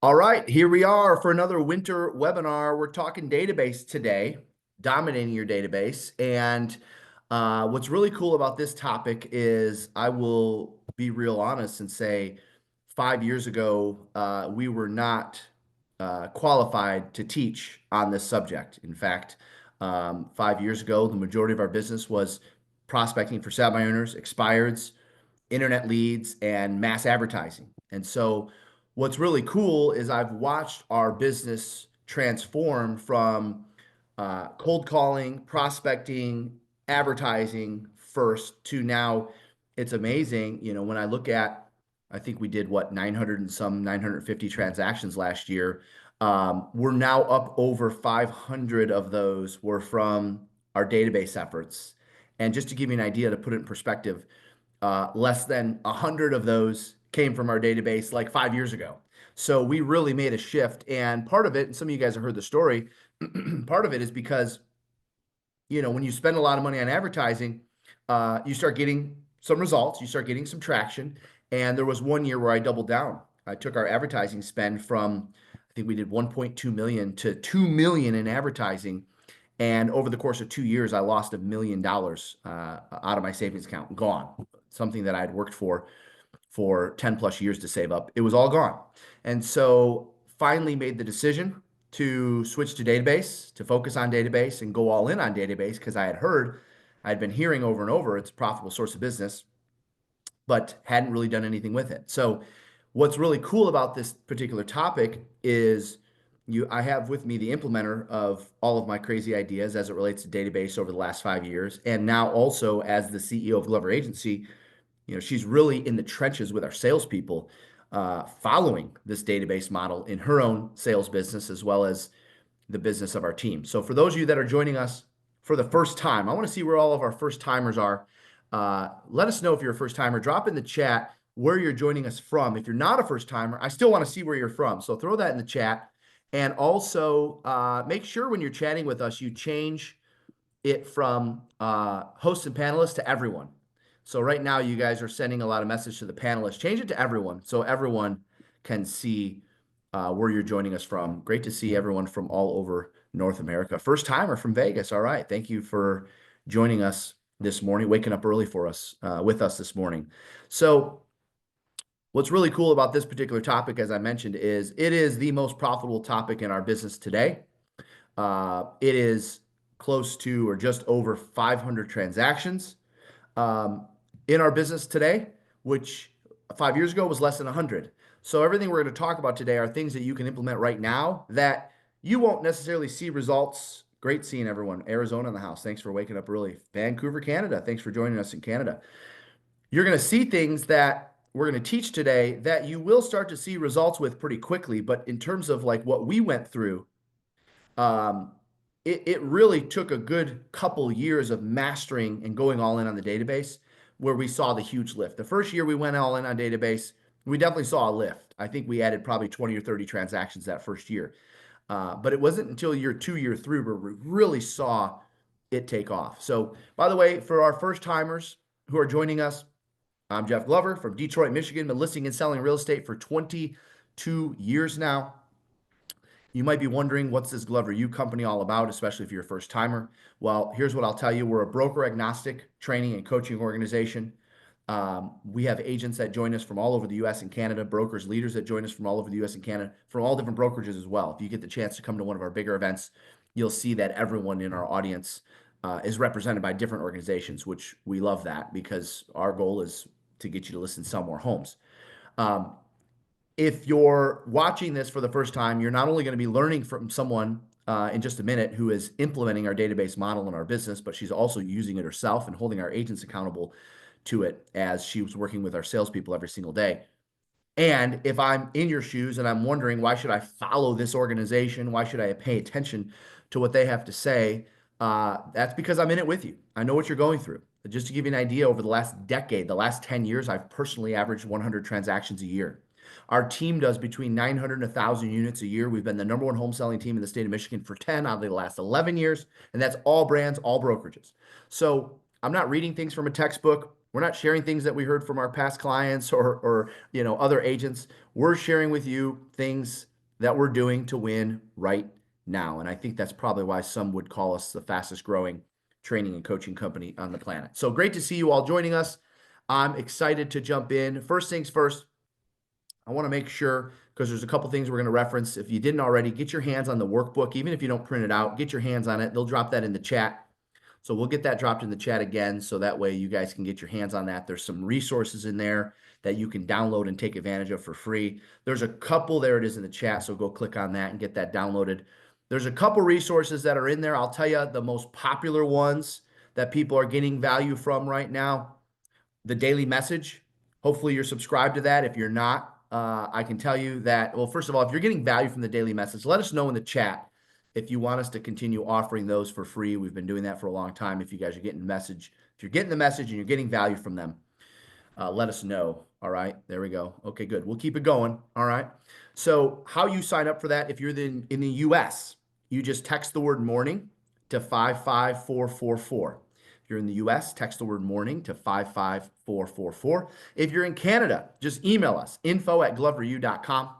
All right, here we are for another winter webinar. We're talking database today, dominating your database. And what's really cool about this topic is I will be real honest and say 5 years ago, we were not qualified to teach on this subject. In fact, 5 years ago, the majority of our business was prospecting for sat owners, expireds, internet leads, and mass advertising. And so what's really cool is I've watched our business transform from cold calling, prospecting, advertising first to now it's amazing. When I look at, I think we did what, 900 and some 950 transactions last year. We're now up over 500 of those were from our database efforts. And just to give you an idea, to put it in perspective, less than 100 of those came from our database like 5 years ago. So we really made a shift. And part of it, and some of you guys have heard the story, part of it is because, when you spend a lot of money on advertising, you start getting some results, you start getting some traction. And there was one year where I doubled down. I took our advertising spend from, I think we did 1.2 million to 2 million in advertising. And over the course of 2 years, I lost $1 million out of my savings account, gone. Something that I'd worked for 10 plus years to save up. It was all gone. And so finally made the decision to switch to database, to focus on database and go all in on database because I'd been hearing over and over, it's a profitable source of business, but hadn't really done anything with it. So what's really cool about this particular topic is I have with me the implementer of all of my crazy ideas as it relates to database over the last 5 years. And now also as the CEO of Glover Agency, she's really in the trenches with our salespeople, following this database model in her own sales business, as well as the business of our team. So for those of you that are joining us for the first time, I want to see where all of our first timers are. Let us know if you're a first timer. Drop in the chat where you're joining us from. If you're not a first timer, I still want to see where you're from. So throw that in the chat. And also make sure when you're chatting with us, you change it from hosts and panelists to everyone. So right now you guys are sending a lot of message to the panelists. Change it to everyone so everyone can see where you're joining us from. Great to see everyone from all over North America. First timer from Vegas. All right. Thank you for joining us this morning, waking up early for us, with us this morning. So what's really cool about this particular topic, as I mentioned, is it is the most profitable topic in our business today. It is close to or just over 500 transactions in our business today, which 5 years ago was less than 100. So everything we're going to talk about today are things that you can implement right now that you won't necessarily see results. Great seeing everyone. Arizona in the house. Thanks for waking up early. Vancouver, Canada. Thanks for joining us in Canada. You're going to see things that we're going to teach today that you will start to see results with pretty quickly. But in terms of like what we went through, it really took a good couple years of mastering and going all in on the database where we saw the huge lift. The first year we went all in on database, we definitely saw a lift. I think we added probably 20 or 30 transactions that first year. But it wasn't until year 2, year 3 where we really saw it take off. So by the way, for our first timers who are joining us, I'm Jeff Glover from Detroit, Michigan, been listing and selling real estate for 22 years now. You might be wondering, what's this Glover U company all about, especially if you're a first timer? Well, here's what I'll tell you. We're a broker agnostic training and coaching organization. We have agents that join us from all over the US and Canada, brokers, leaders that join us from all over the US and Canada, from all different brokerages as well. If you get the chance to come to one of our bigger events, you'll see that everyone in our audience is represented by different organizations, which we love that because our goal is to get you to listen to sell more homes. If you're watching this for the first time, you're not only going to be learning from someone in just a minute who is implementing our database model in our business, but she's also using it herself and holding our agents accountable to it as she was working with our salespeople every single day. And if I'm in your shoes and I'm wondering, why should I follow this organization? Why should I pay attention to what they have to say? That's because I'm in it with you. I know what you're going through. Just to give you an idea, over the last decade, the last 10 years, I've personally averaged 100 transactions a year. Our team does between 900 and 1,000 units a year. We've been the #1 home selling team in the state of Michigan for 10 out of the last 11 years. And that's all brands, all brokerages. So I'm not reading things from a textbook. We're not sharing things that we heard from our past clients or other agents. We're sharing with you things that we're doing to win right now. And I think that's probably why some would call us the fastest growing training and coaching company on the planet. So great to see you all joining us. I'm excited to jump in. First things first, I want to make sure, because there's a couple things we're going to reference. If you didn't already, get your hands on the workbook. Even if you don't print it out, get your hands on it. They'll drop that in the chat. So we'll get that dropped in the chat again, so that way you guys can get your hands on that. There's some resources in there that you can download and take advantage of for free. There's a couple, there it is in the chat, so go click on that and get that downloaded. There's a couple resources that are in there. I'll tell you the most popular ones that people are getting value from right now. The daily message. Hopefully you're subscribed to that. If you're not, I can tell you that, well, first of all, if you're getting value from the daily message, let us know in the chat if you want us to continue offering those for free. We've been doing that for a long time. If you guys are getting the message, if you're getting the message and you're getting value from them, let us know. All right, there we go. Okay, good. We'll keep it going. All right. So how you sign up for that, if you're in the US, you just text the word morning to 55444. If you're in the US, text the word morning to 55444. If you're in Canada, just email us, info@gloveru.com,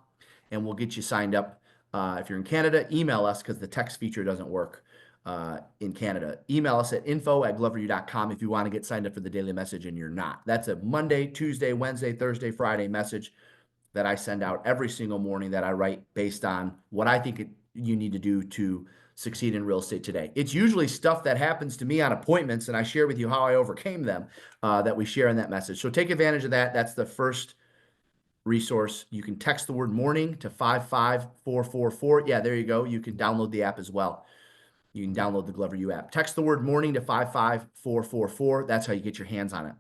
and we'll get you signed up. If you're in Canada, email us, because the text feature doesn't work in Canada. Email us at info@gloveru.com if you want to get signed up for the daily message and you're not. That's a Monday, Tuesday, Wednesday, Thursday, Friday message that I send out every single morning that I write based on what I think you need to do to succeed in real estate today. It's usually stuff that happens to me on appointments, and I share with you how I overcame them, that we share in that message. So take advantage of that. That's the first resource. You can text the word morning to 55444. Yeah, there you go. You can download the app as well. You can download the Glover U app. Text the word morning to 55444. That's how you get your hands on it.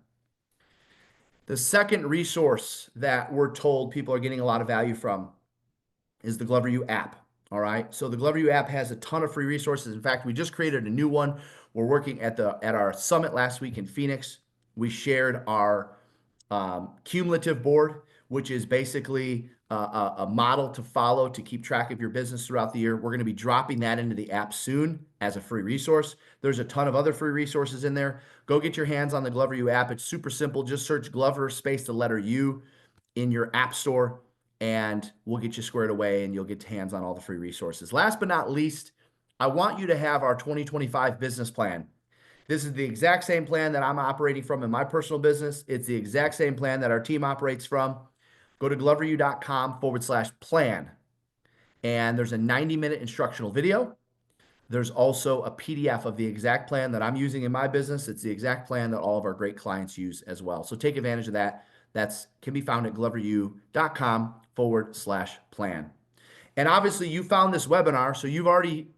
The second resource that we're told people are getting a lot of value from is the Glover U app. All right. So the Glover U app has a ton of free resources. In fact, we just created a new one. We're working at our summit last week in Phoenix. We shared our cumulative board, which is basically a model to follow to keep track of your business throughout the year. We're going to be dropping that into the app soon as a free resource. There's a ton of other free resources in there. Go get your hands on the Glover U app. It's super simple. Just search Glover space the letter U in your app store, and we'll get you squared away and you'll get hands on all the free resources. Last but not least, I want you to have our 2025 business plan. This is the exact same plan that I'm operating from in my personal business. It's the exact same plan that our team operates from. Go to gloveru.com/plan. And there's a 90-minute instructional video. There's also a PDF of the exact plan that I'm using in my business. It's the exact plan that all of our great clients use as well. So take advantage of that. That can be found at gloveru.com/plan. And obviously you found this webinar, so you've already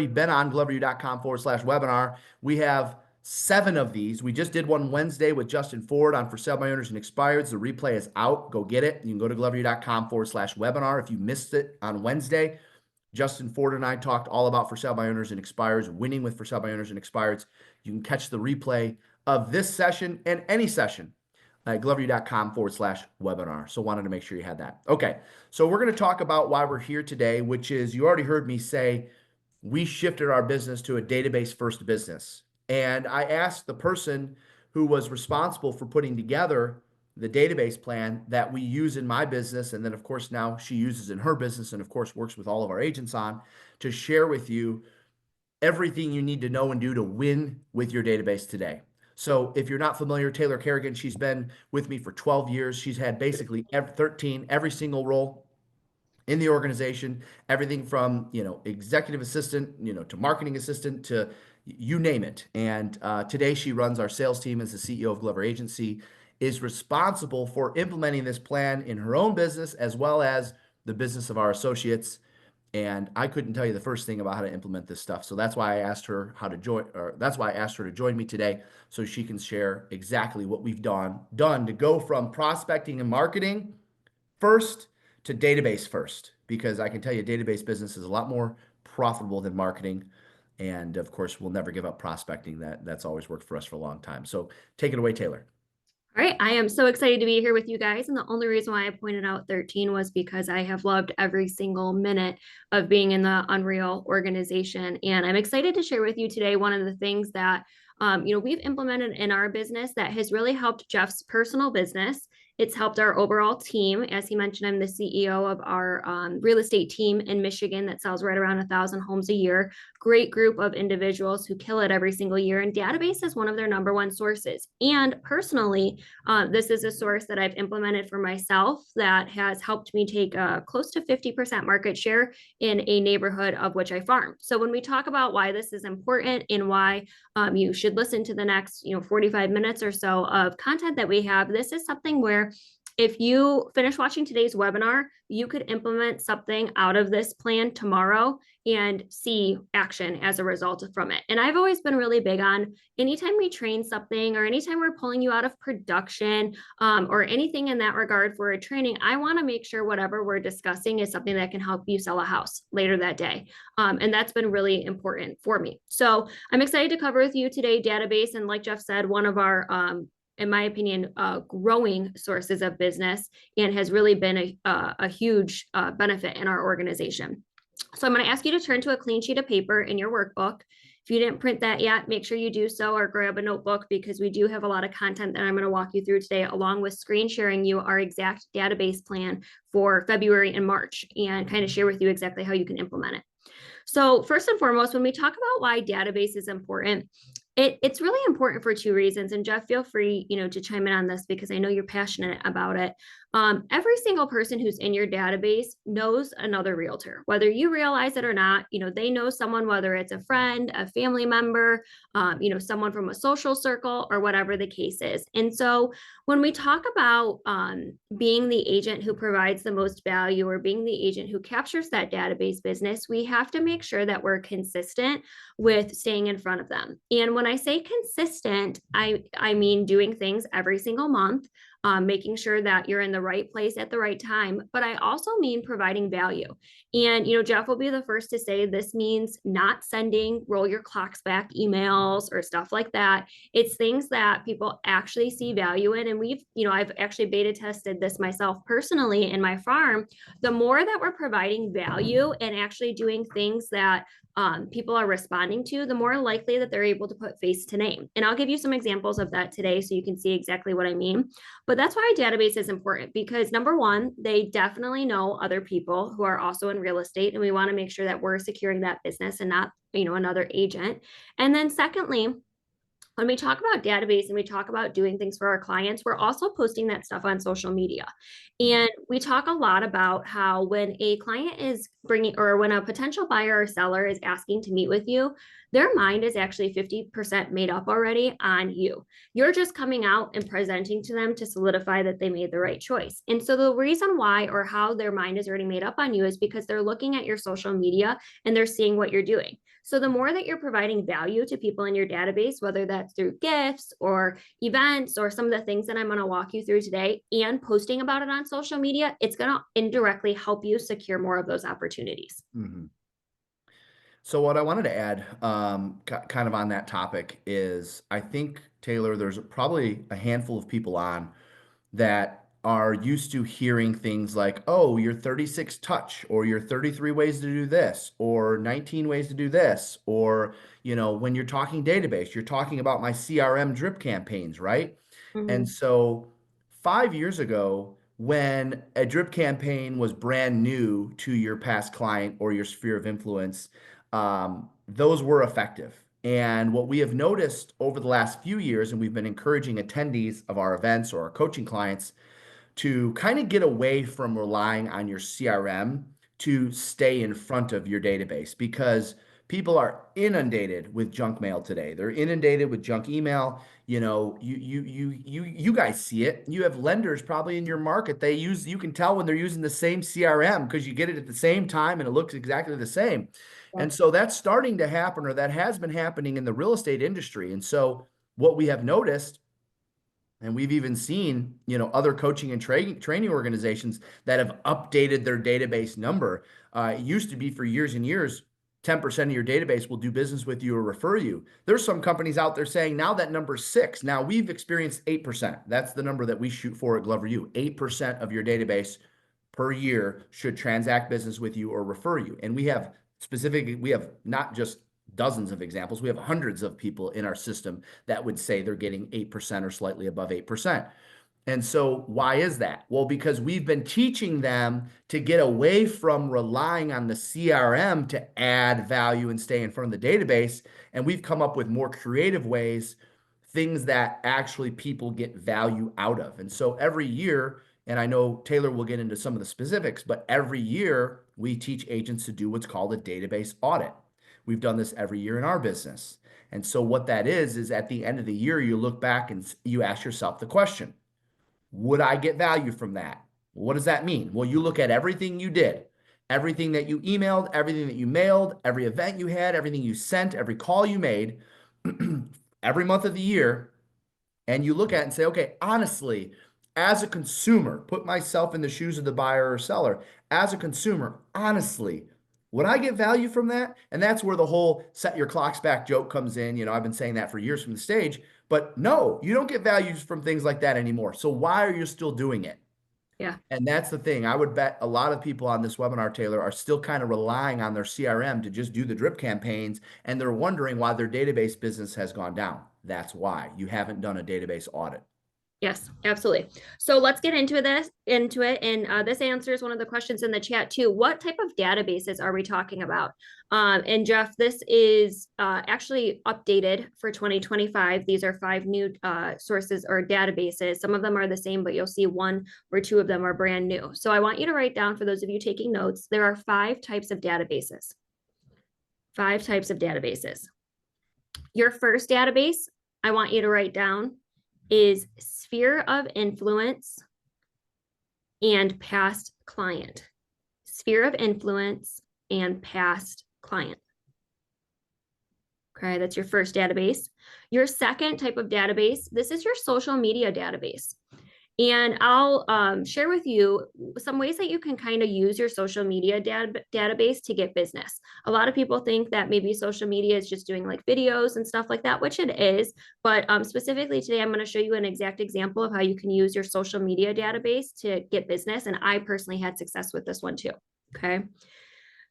been on gloveru.com/webinar. We have 7 of these. We just did one Wednesday with Justin Ford on for sale by owners and expireds. The replay is out. Go get it. You can go to gloveru.com/webinar. If you missed it on Wednesday, Justin Ford and I talked all about for sale by owners and expireds, winning with for sale by owners and expireds. You can catch the replay of this session and any session at gloveru.com/webinar. So wanted to make sure you had that. Okay, so we're going to talk about why we're here today, which is, you already heard me say, we shifted our business to a database first business. And I asked the person who was responsible for putting together the database plan that we use in my business, and then of course now she uses in her business, and of course works with all of our agents on, to share with you everything you need to know and do to win with your database today. So if you're not familiar, Taylor Kerrigan, she's been with me for 12 years. She's had basically every single role in the organization, everything from, executive assistant, to marketing assistant, to you name it. And today she runs our sales team as the CEO of Glover Agency, is responsible for implementing this plan in her own business as well as the business of our associates. And I couldn't tell you the first thing about how to implement this stuff. So that's why I asked her to join me today, so she can share exactly what we've done to go from prospecting and marketing first to database first, because I can tell you database business is a lot more profitable than marketing. And of course, we'll never give up prospecting. That's always worked for us for a long time. So take it away, Taylor. All right, I am so excited to be here with you guys. And the only reason why I pointed out 13 was because I have loved every single minute of being in the Unreal organization. And I'm excited to share with you today one of the things that we've implemented in our business that has really helped Jeff's personal business It's helped our overall team. As he mentioned, I'm the CEO of our real estate team in Michigan that sells right around 1,000 homes a year. Great group of individuals who kill it every single year. And database is one of their number one sources. And personally, this is a source that I've implemented for myself that has helped me take close to 50% market share in a neighborhood of which I farm. So when we talk about why this is important and why you should listen to the next 45 minutes or so of content that we have, this is something where if you finish watching today's webinar, you could implement something out of this plan tomorrow and see action as a result from it. And I've always been really big on anytime we train something or anytime we're pulling you out of production or anything in that regard for a training, I want to make sure whatever we're discussing is something that can help you sell a house later that day. And that's been really important for me. So I'm excited to cover with you today database. And like Jeff said, one of our in my opinion, growing sources of business and has really been a huge benefit in our organization. So I'm going to ask you to turn to a clean sheet of paper in your workbook. If you didn't print that yet, make sure you do so or grab a notebook because we do have a lot of content that I'm going to walk you through today, along with screen sharing you our exact database plan for February and March and kind of share with you exactly how you can implement it. So first and foremost, when we talk about why database is important, it's really important for two reasons. And Jeff, feel free, to chime in on this because I know you're passionate about it. Every single person who's in your database knows another realtor, whether you realize it or not. They know someone, whether it's a friend, a family member, someone from a social circle or whatever the case is. And so when we talk about being the agent who provides the most value or being the agent who captures that database business, we have to make sure that we're consistent with staying in front of them. And when I say consistent, I mean doing things every single month, making sure that you're in the right place at the right time. But I also mean providing value. And, Jeff will be the first to say this means not sending roll your clocks back emails or stuff like that. It's things that people actually see value in. And I've actually beta tested this myself personally in my farm. The more that we're providing value and actually doing things that people are responding to, the more likely that they're able to put face to name. And I'll give you some examples of that today so you can see exactly what I mean. But that's why a database is important because number one, they definitely know other people who are also in real estate. And we want to make sure that we're securing that business and not, another agent. And then secondly, when we talk about database and we talk about doing things for our clients, we're also posting that stuff on social media. And we talk a lot about how when a client is bringing, or when a potential buyer or seller is asking to meet with you, their mind is actually 50% made up already on you. You're just coming out and presenting to them to solidify that they made the right choice. And so the reason why or how their mind is already made up on you is because they're looking at your social media and they're seeing what you're doing. So the more that you're providing value to people in your database, whether that's through gifts or events or some of the things that I'm going to walk you through today and posting about it on social media, it's going to indirectly help you secure more of those opportunities. Mm-hmm. So what I wanted to add kind of on that topic is I think, Taylor, there's probably a handful of people on that are used to hearing things like, oh, you're 36 touch, or you're 33 ways to do this, or 19 ways to do this, or, when you're talking database, you're talking about my CRM drip campaigns, right? Mm-hmm. And so 5 years ago, when a drip campaign was brand new to your past client or your sphere of influence, those were effective. And what we have noticed over the last few years, and we've been encouraging attendees of our events or our coaching clients to kind of get away from relying on your CRM to stay in front of your database because people are inundated with junk mail today. They're inundated with junk email. You guys see it. You have lenders probably in your market. You can tell when they're using the same CRM because you get it at the same time and it looks exactly the same. Yeah. And so that's starting to happen, or that has been happening in the real estate industry. And so what we have noticed, and we've even seen, other coaching and training organizations that have updated their database number. It used to be for years and years, 10% of your database will do business with you or refer you. There's some companies out there saying now that number's 6. Now we've experienced 8%. That's the number that we shoot for at Glover U. 8% of your database per year should transact business with you or refer you. And we have not just dozens of examples. We have hundreds of people in our system that would say they're getting 8% or slightly above 8%. And so why is that? Well, because we've been teaching them to get away from relying on the CRM to add value and stay in front of the database. And we've come up with more creative ways, things that actually people get value out of. And so every year, and I know Taylor will get into some of the specifics, but every year we teach agents to do what's called a database audit. We've done this every year in our business. And so what that is at the end of the year, you look back and you ask yourself the question, would I get value from that? What does that mean? Well, you look at everything you did, everything that you emailed, everything that you mailed, every event you had, everything you sent, every call you made, every month of the year, and you look at it and say, okay, honestly, as a consumer, put myself in the shoes of the buyer or seller. As a consumer, honestly, would I get value from that? And that's where the whole set your clocks back joke comes in. You know, I've been saying that for years from the stage, but no, you don't get values from things like that anymore. So why are you still doing it? Yeah. And that's the thing. I would bet a lot of people on this webinar, Taylor, are still kind of relying on their CRM to just do the drip campaigns, and they're wondering why their database business has gone down. That's why you haven't done a database audit. Yes, absolutely. So let's get into it. And this answers one of the questions in the chat too. What type of databases are we talking about? And Jeff, this is actually updated for 2025. These are 5 new sources or databases. Some of them are the same, but you'll see 1 or 2 of them are brand new. So I want you to write down, for those of you taking notes, there are 5 types of databases. 5 types of databases. Your first database, I want you to write down, is sphere of influence and past client. Sphere of influence and past client. Okay, that's your first database. Your second type of database, this is your social media database. And I'll share with you some ways that you can kind of use your social media database to get business. A lot of people think that maybe social media is just doing like videos and stuff like that, which it is. But specifically today, I'm going to show you an exact example of how you can use your social media database to get business. And I personally had success with this one too. Okay.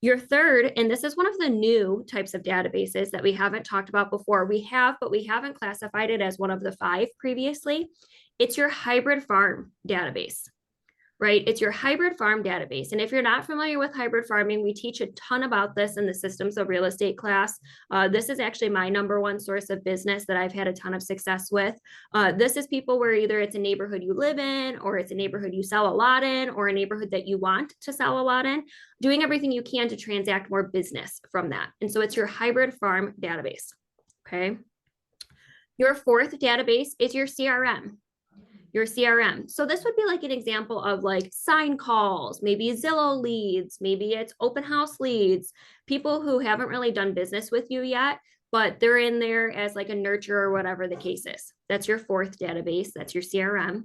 Your third, and this is one of the new types of databases that we haven't talked about before. We have, but we haven't classified it as one of the 5 previously. It's your hybrid farm database, right? It's your hybrid farm database. And if you're not familiar with hybrid farming, we teach a ton about this in the Systems of Real Estate class. This is actually my #1 source of business that I've had a ton of success with. This is people where either it's a neighborhood you live in, or it's a neighborhood you sell a lot in, or a neighborhood that you want to sell a lot in, doing everything you can to transact more business from that. And so it's your hybrid farm database, okay? Your fourth database is your CRM. Your CRM. So this would be like an example of like sign calls, maybe Zillow leads, maybe it's open house leads, people who haven't really done business with you yet, but they're in there as like a nurture or whatever the case is. That's your fourth database. That's your CRM.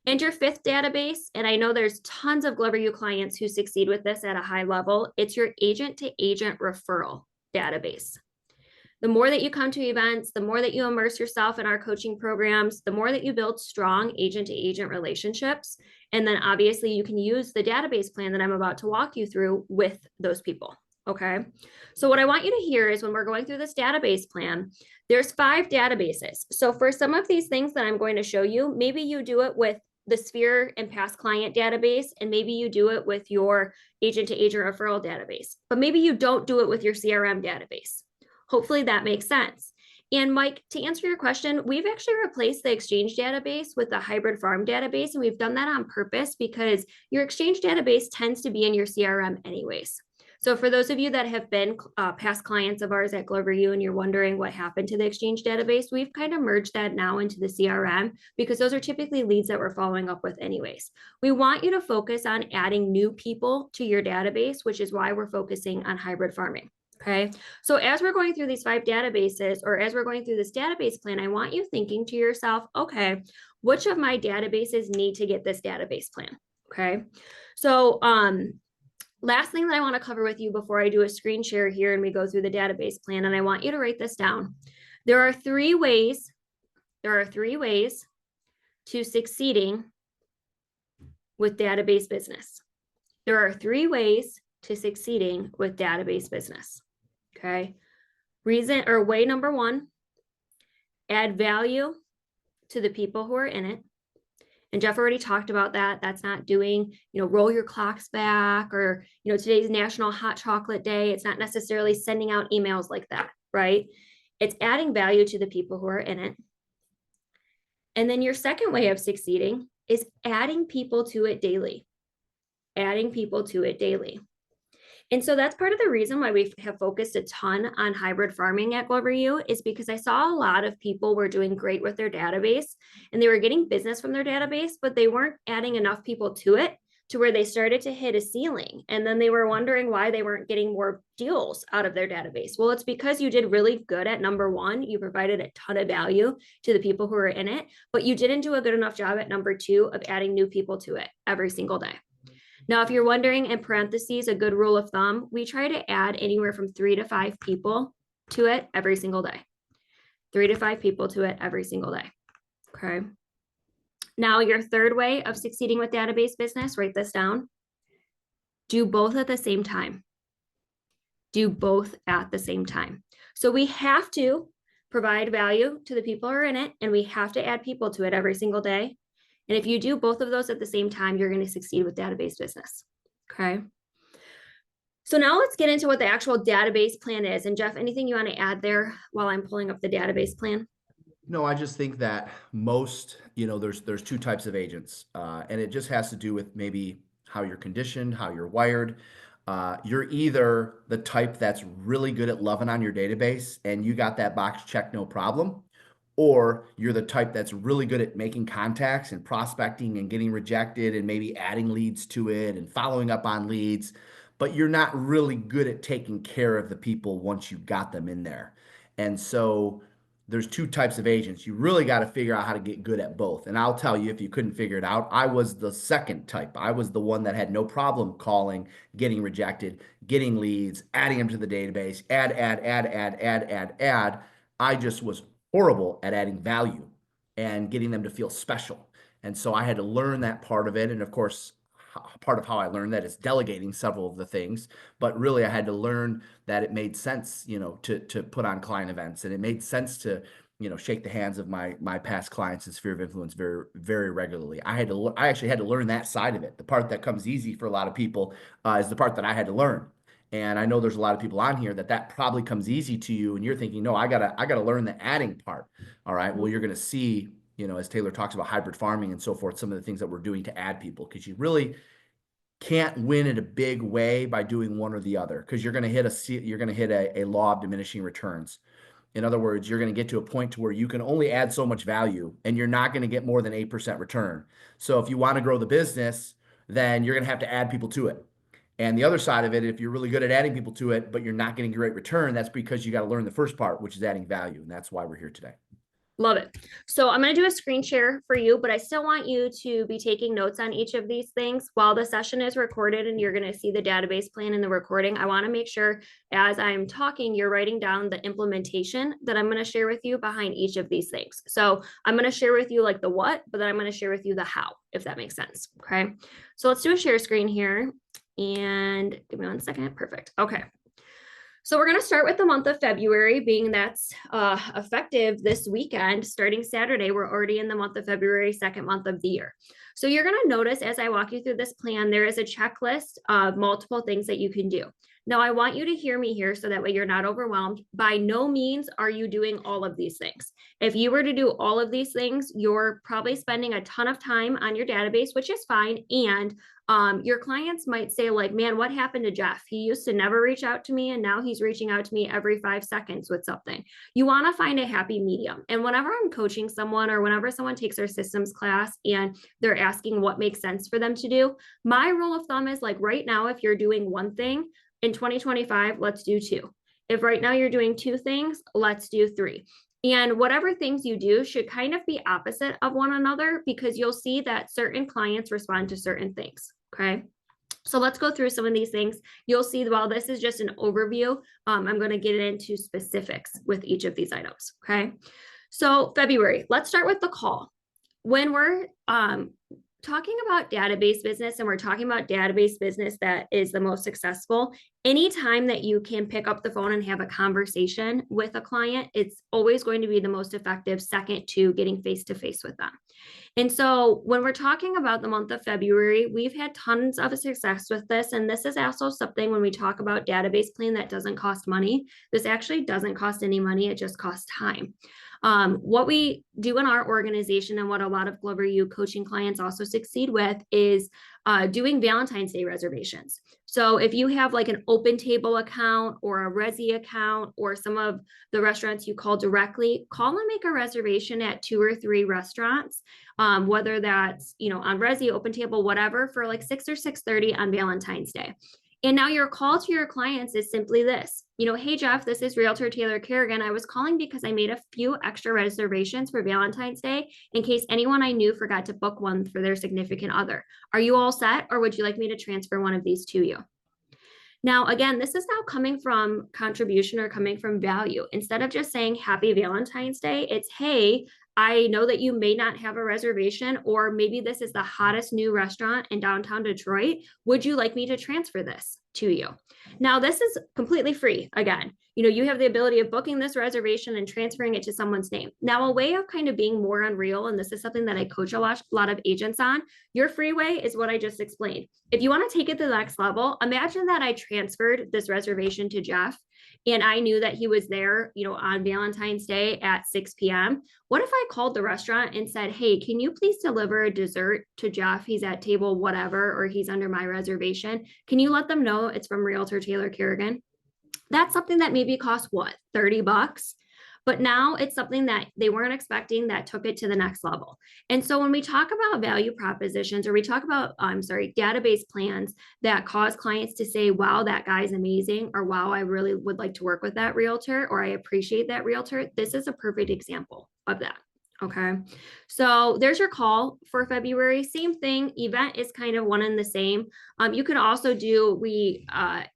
And your fifth database, and I know there's tons of Glover U clients who succeed with this at a high level, it's your agent to agent referral database. The more that you come to events, the more that you immerse yourself in our coaching programs, the more that you build strong agent to agent relationships. And then obviously you can use the database plan that I'm about to walk you through with those people. Okay. So what I want you to hear is when we're going through this database plan, there's 5 databases. So for some of these things that I'm going to show you, maybe you do it with the sphere and past client database, and maybe you do it with your agent to agent referral database, but maybe you don't do it with your CRM database. Hopefully that makes sense. And Mike, to answer your question, we've actually replaced the Exchange database with the hybrid farm database. And we've done that on purpose because your Exchange database tends to be in your CRM anyways. So for those of you that have been past clients of ours at Glover U and you're wondering what happened to the Exchange database, we've kind of merged that now into the CRM because those are typically leads that we're following up with anyways. We want you to focus on adding new people to your database, which is why we're focusing on hybrid farming. Okay, so as we're going through these 5 databases, or as we're going through this database plan, I want you thinking to yourself, okay, which of my databases need to get this database plan? Okay, so last thing that I want to cover with you before I do a screen share here and we go through the database plan, and I want you to write this down. There are 3 ways to succeeding with database business. There are 3 ways to succeeding with database business. Okay. Way number 1, add value to the people who are in it. And Jeff already talked about that. That's not doing, roll your clocks back, or, today's National Hot Chocolate Day. It's not necessarily sending out emails like that, right? It's adding value to the people who are in it. And then your second way of succeeding is adding people to it daily. Adding people to it daily. And so that's part of the reason why we have focused a ton on hybrid farming at Glover U, is because I saw a lot of people were doing great with their database and they were getting business from their database, but they weren't adding enough people to it to where they started to hit a ceiling. And then they were wondering why they weren't getting more deals out of their database. Well, it's because you did really good at number one. You provided a ton of value to the people who are in it, but you didn't do a good enough job at number two of adding new people to it every single day. Now, if you're wondering, in parentheses, a good rule of thumb, we try to add anywhere from 3 to 5 people to it every single day. 3 to 5 people to it every single day. Okay. Now, your third way of succeeding with database business, write this down. Do both at the same time. Do both at the same time. So we have to provide value to the people who are in it, and we have to add people to it every single day. And if you do both of those at the same time, you're going to succeed with database business. Okay. So now let's get into what the actual database plan is. And Jeff, anything you want to add there while I'm pulling up the database plan? No, I just think that most, there's two types of agents, and it just has to do with maybe how you're conditioned, how you're wired. You're either the type that's really good at loving on your database and you got that box checked, no problem, or you're the type that's really good at making contacts and prospecting and getting rejected and maybe adding leads to it and following up on leads, but you're not really good at taking care of the people once you got them in there. And so there's two types of agents. You really got to figure out how to get good at both. And I'll tell you, if you couldn't figure it out, I was the second type. I was the one that had no problem calling, getting rejected, getting leads, adding them to the database, add. I just was horrible at adding value and getting them to feel special. And so I had to learn that part of it. And of course, part of how I learned that is delegating several of the things, but really I had to learn that it made sense, to put on client events, and it made sense to, shake the hands of my past clients in sphere of influence very, very regularly. I actually had to learn that side of it. The part that comes easy for a lot of people is the part that I had to learn. And I know there's a lot of people on here that probably comes easy to you, and you're thinking, no, I gotta learn the adding part. All right. Well, you're gonna see, as Taylor talks about hybrid farming and so forth, some of the things that we're doing to add people, because you really can't win in a big way by doing one or the other, because you're gonna hit a law of diminishing returns. In other words, you're going to get to a point to where you can only add so much value and you're not going to get more than 8% return. So if you want to grow the business, then you're going to have to add people to it. And the other side of it, if you're really good at adding people to it, but you're not getting great return, that's because you got to learn the first part, which is adding value. And that's why we're here today. Love it. So I'm going to do a screen share for you, but I still want you to be taking notes on each of these things while the session is recorded, and you're going to see the database plan in the recording. I want to make sure as I'm talking, you're writing down the implementation that I'm going to share with you behind each of these things. So I'm going to share with you like the what, but then I'm going to share with you the how, if that makes sense. Okay. So let's do a share screen here, and give me 1 second. Perfect. Okay. So we're going to start with the month of February, being that's effective this weekend. Starting Saturday, we're already in the month of February, second month of the year. So you're going to notice as I walk you through this plan, there is a checklist of multiple things that you can do. Now, I want you to hear me here so that way you're not overwhelmed. By no means are you doing all of these things. If you were to do all of these things, you're probably spending a ton of time on your database, which is fine. And your clients might say like, man, what happened to Jeff? He used to never reach out to me, and now he's reaching out to me every 5 seconds with something. You want to find a happy medium. And whenever I'm coaching someone, or whenever someone takes our systems class and they're asking what makes sense for them to do, my rule of thumb is like, right now, if you're doing one thing, in 2025, let's do 2. If right now you're doing 2 things, let's do 3. And whatever things you do should kind of be opposite of one another, because you'll see that certain clients respond to certain things. Okay. So let's go through some of these things. You'll see while this is just an overview, I'm going to get into specifics with each of these items. Okay. So February, let's start with the call. When we're talking about database business and we're talking about database business that is the most successful, anytime that you can pick up the phone and have a conversation with a client, it's always going to be the most effective second to getting face to face with them. And so when we're talking about the month of February, we've had tons of success with this. And this is also something when we talk about database plan that doesn't cost money. This actually doesn't cost any money. It just costs time. What we do in our organization and what a lot of Glover U coaching clients also succeed with is doing Valentine's Day reservations. So if you have like an open table account or a Resi account or some of the restaurants you call directly, call and make a reservation at 2 or 3 restaurants, whether that's, on Resi, open table, whatever, for like 6 or 6:30 on Valentine's Day. And now your call to your clients is simply this, hey, Jeff, this is Realtor Taylor Kerrigan. I was calling because I made a few extra reservations for Valentine's Day in case anyone I knew forgot to book one for their significant other. Are you all set, or would you like me to transfer one of these to you? Now, again, this is now coming from contribution or coming from value. Instead of just saying happy Valentine's Day, it's, hey, I know that you may not have a reservation, or maybe this is the hottest new restaurant in downtown Detroit. Would you like me to transfer this to you? Now, this is completely free. Again, you have the ability of booking this reservation and transferring it to someone's name. Now, a way of kind of being more unreal, and this is something that I coach a lot of agents on, your free way is what I just explained. If you want to take it to the next level, imagine that I transferred this reservation to Jeff and I knew that he was there, on Valentine's Day at 6 p.m. What if I called the restaurant and said, hey, can you please deliver a dessert to Jeff? He's at table whatever, or he's under my reservation. Can you let them know it's from Realtor Taylor Kerrigan? That's something that maybe costs what, $30? But now it's something that they weren't expecting that took it to the next level. And so when we talk about value propositions, or we talk about, database plans that cause clients to say, wow, that guy's amazing, or wow, I really would like to work with that realtor, or I appreciate that realtor, this is a perfect example of that. Okay, so there's your call for February. Same thing, event is kind of one and the same. You can also do,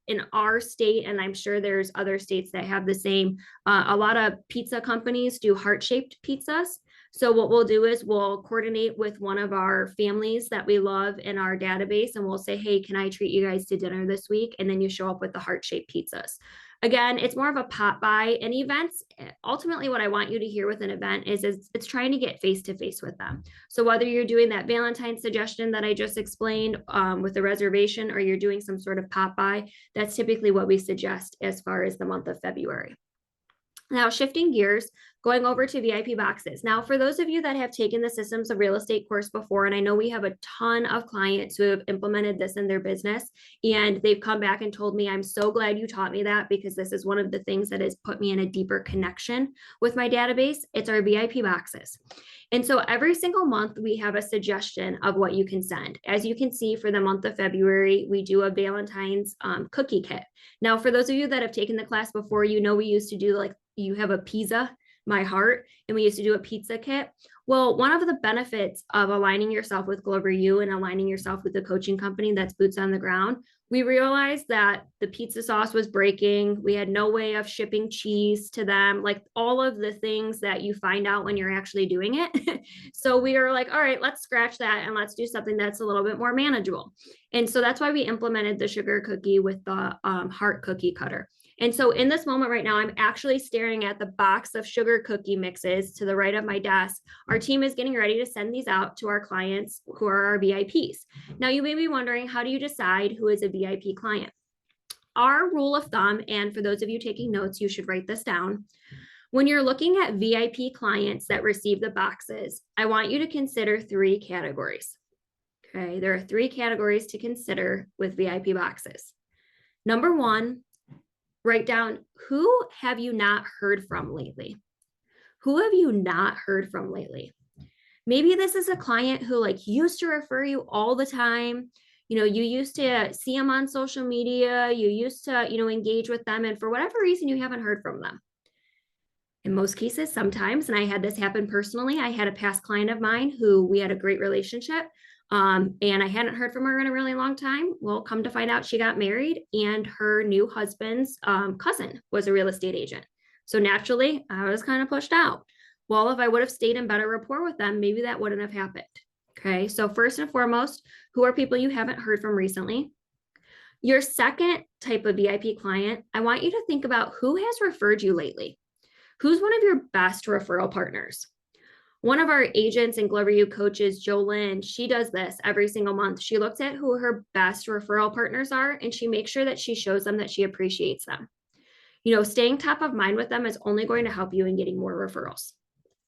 in our state, and I'm sure there's other states that have the same, a lot of pizza companies do heart-shaped pizzas. So what we'll do is we'll coordinate with one of our families that we love in our database, and we'll say, hey, can I treat you guys to dinner this week? And then you show up with the heart-shaped pizzas. Again, it's more of a pop by. And events, ultimately what I want you to hear with an event is it's trying to get face-to-face with them. So whether you're doing that Valentine's suggestion that I just explained with the reservation, or you're doing some sort of pop by, that's typically what we suggest as far as the month of February. Now, shifting gears, going over to VIP boxes. Now, for those of you that have taken the Systems of Real Estate course before, and I know we have a ton of clients who have implemented this in their business, and they've come back and told me, I'm so glad you taught me that, because this is one of the things that has put me in a deeper connection with my database. It's our VIP boxes. And so every single month we have a suggestion of what you can send. As you can see, for the month of February, we do a Valentine's cookie kit. Now, for those of you that have taken the class before, we used to do, like, you have a pizza, my heart, and we used to do a pizza kit. Well, one of the benefits of aligning yourself with Glover U and aligning yourself with the coaching company that's boots on the ground, we realized that the pizza sauce was breaking. We had no way of shipping cheese to them, like all of the things that you find out when you're actually doing it. So we were like, all right, let's scratch that and let's do something that's a little bit more manageable. And so that's why we implemented the sugar cookie with the heart cookie cutter. And so in this moment right now, I'm actually staring at the box of sugar cookie mixes to the right of my desk. Our team is getting ready to send these out to our clients who are our VIPs. Now, you may be wondering, how do you decide who is a VIP client? Our rule of thumb, and for those of you taking notes, you should write this down. When you're looking at VIP clients that receive the boxes, I want you to consider 3 categories. Okay, there are 3 categories to consider with VIP boxes. Number 1, write down, who have you not heard from lately? Who have you not heard from lately? Maybe this is a client who used to refer you all the time. You used to see them on social media. You used to, engage with them. And for whatever reason, you haven't heard from them. In most cases, sometimes, and I had this happen personally, I had a past client of mine who we had a great relationship. And I hadn't heard from her in a really long time. Well, come to find out, she got married, and her new husband's cousin was a real estate agent. So naturally, I was kind of pushed out. Well, if I would have stayed in better rapport with them, maybe that wouldn't have happened. Okay, so first and foremost, who are people you haven't heard from recently? Your second type of VIP client, I want you to think about who has referred you lately. Who's one of your best referral partners? One of our agents and Glover U coaches, Jolynn, she does this every single month. She looks at who her best referral partners are and she makes sure that she shows them that she appreciates them. Staying top of mind with them is only going to help you in getting more referrals.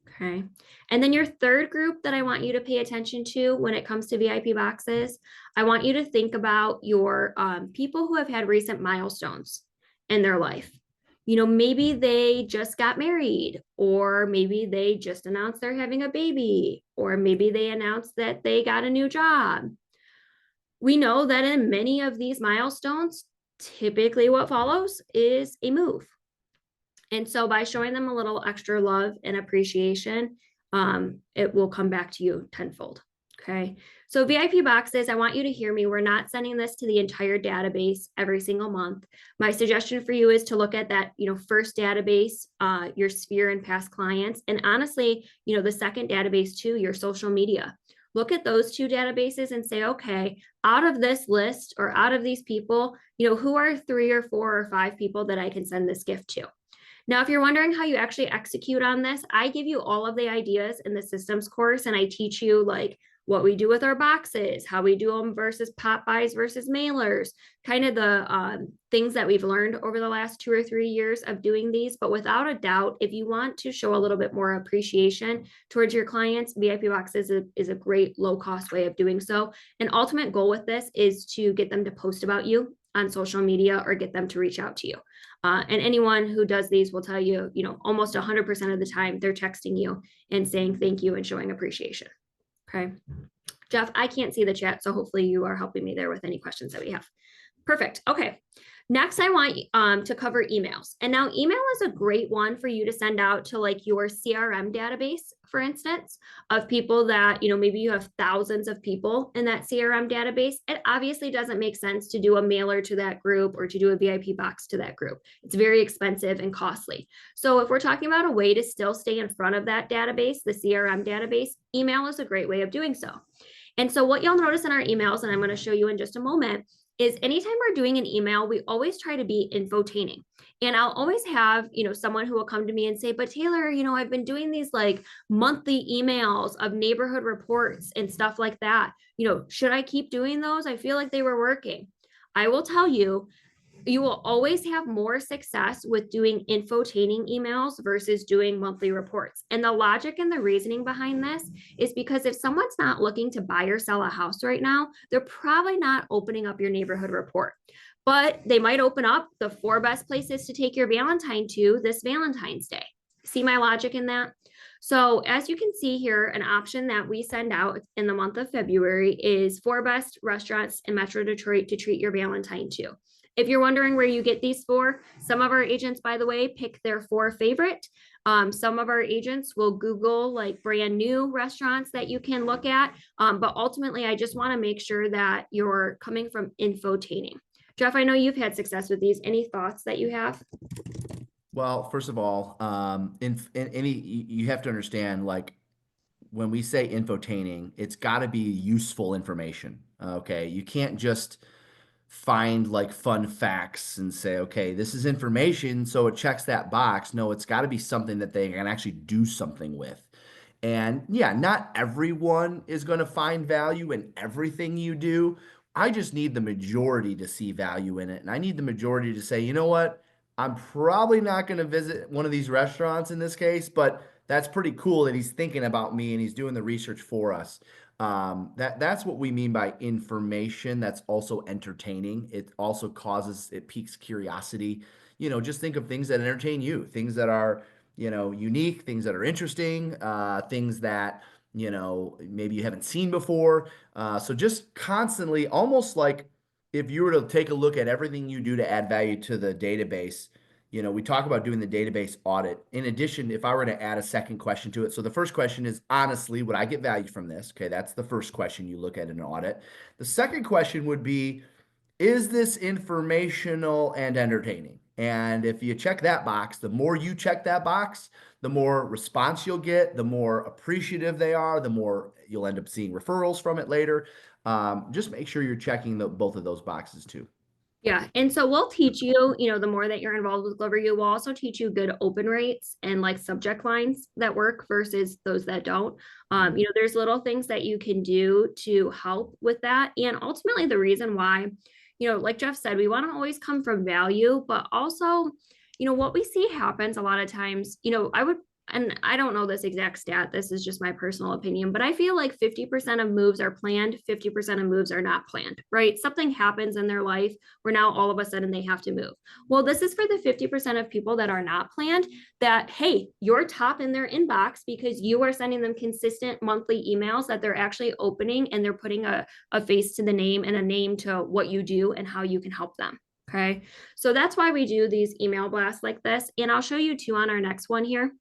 Okay. And then your third group that I want you to pay attention to when it comes to VIP boxes, I want you to think about your people who have had recent milestones in their life. Maybe they just got married, or maybe they just announced they're having a baby, or maybe they announced that they got a new job. We know that in many of these milestones, typically what follows is a move. And so by showing them a little extra love and appreciation, it will come back to you tenfold. Okay. So VIP boxes, I want you to hear me. We're not sending this to the entire database every single month. My suggestion for you is to look at that, first database, your sphere and past clients. And honestly, the second database too, your social media. Look at those two databases and say, okay, out of this list or out of these people, who are 3 or 4 or 5 people that I can send this gift to? Now, if you're wondering how you actually execute on this, I give you all of the ideas in the systems course, and I teach you like what we do with our boxes, how we do them versus pop buys versus mailers, kind of the things that we've learned over the last 2 or 3 years of doing these. But without a doubt, if you want to show a little bit more appreciation towards your clients, VIP boxes is a great low cost way of doing so. An ultimate goal with this is to get them to post about you on social media or get them to reach out to you. And anyone who does these will tell you, almost 100% of the time, they're texting you and saying thank you and showing appreciation. Okay. Jeff, I can't see the chat, so hopefully you are helping me there with any questions that we have. Perfect. Okay. Next, I want to cover emails. And now email is a great one for you to send out to like your CRM database, for instance, of people that, maybe you have thousands of people in that CRM database. It obviously doesn't make sense to do a mailer to that group or to do a VIP box to that group. It's very expensive and costly. So if we're talking about a way to still stay in front of that database, the CRM database, email is a great way of doing so. And so what you'll notice in our emails, and I'm going to show you in just a moment, is anytime we're doing an email, we always try to be infotaining. And I'll always have, someone who will come to me and say, but Taylor, I've been doing these like monthly emails of neighborhood reports and stuff like that. Should I keep doing those? I feel like they were working. I will tell you, you will always have more success with doing infotaining emails versus doing monthly reports. And the logic and the reasoning behind this is because if someone's not looking to buy or sell a house right now, they're probably not opening up your neighborhood report. But they might open up the 4 best places to take your Valentine to this Valentine's Day. See my logic in that? So as you can see here, an option that we send out in the month of February is 4 best restaurants in Metro Detroit to treat your Valentine to. If you're wondering where you get these for, some of our agents, by the way, pick their 4 favorite. Some of our agents will Google like brand new restaurants that you can look at. But ultimately, I just want to make sure that you're coming from infotaining. Jeff, I know you've had success with these. Any thoughts that you have? Well, first of all, in any you have to understand, like when we say infotaining, it's got to be useful information. Okay, you can't just find like fun facts and say, okay, this is information, so it checks that box. No, it's got to be something that they can actually do something with. And yeah, not everyone is going to find value in everything you do. I just need the majority to see value in it. And I need the majority to say, you know what? I'm probably not going to visit one of these restaurants in this case, but that's pretty cool that he's thinking about me and he's doing the research for us. That's what we mean by information. That's also entertaining. It also it piques curiosity. Just think of things that entertain you, things that are, unique, things that are interesting, things that, maybe you haven't seen before. So just constantly, almost like if you were to take a look at everything you do to add value to the database, we talk about doing the database audit. In addition, if I were to add a second question to it, so the first question is, honestly, would I get value from this? Okay, that's the first question you look at in an audit. The second question would be, is this informational and entertaining? And if you check that box, the more you check that box, the more response you'll get, the more appreciative they are, the more you'll end up seeing referrals from it later. Just make sure you're checking both of those boxes too. Yeah. And so we'll teach you, the more that you're involved with Glover, we'll also teach you good open rates and like subject lines that work versus those that don't. There's little things that you can do to help with that. And ultimately, the reason why, like Jeff said, we want to always come from value, but also, what we see happens a lot of times, and I don't know this exact stat, this is just my personal opinion, but I feel like 50% of moves are planned, 50% of moves are not planned, right? Something happens in their life where now all of a sudden they have to move. Well, this is for the 50% of people that are not planned, that, hey, you're top in their inbox because you are sending them consistent monthly emails that they're actually opening, and they're putting a face to the name and a name to what you do and how you can help them. Okay. So that's why we do these email blasts like this. And I'll show you two on our next one here.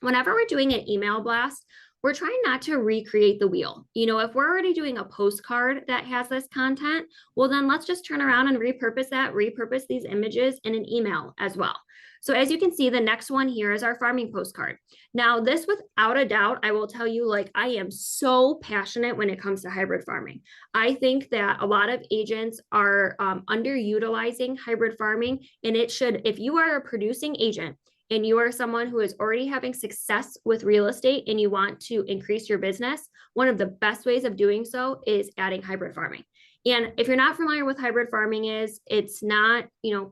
Whenever we're doing an email blast, we're trying not to recreate the wheel. If we're already doing a postcard that has this content, well, then let's just turn around and repurpose these images in an email as well. So as you can see, the next one here is our farming postcard. Now, this, without a doubt, I will tell you, like, I am so passionate when it comes to hybrid farming. I think that a lot of agents are underutilizing hybrid farming, and it should, if you are a producing agent, and you are someone who is already having success with real estate and you want to increase your business, one of the best ways of doing so is adding hybrid farming. And if you're not familiar with hybrid farming it's not,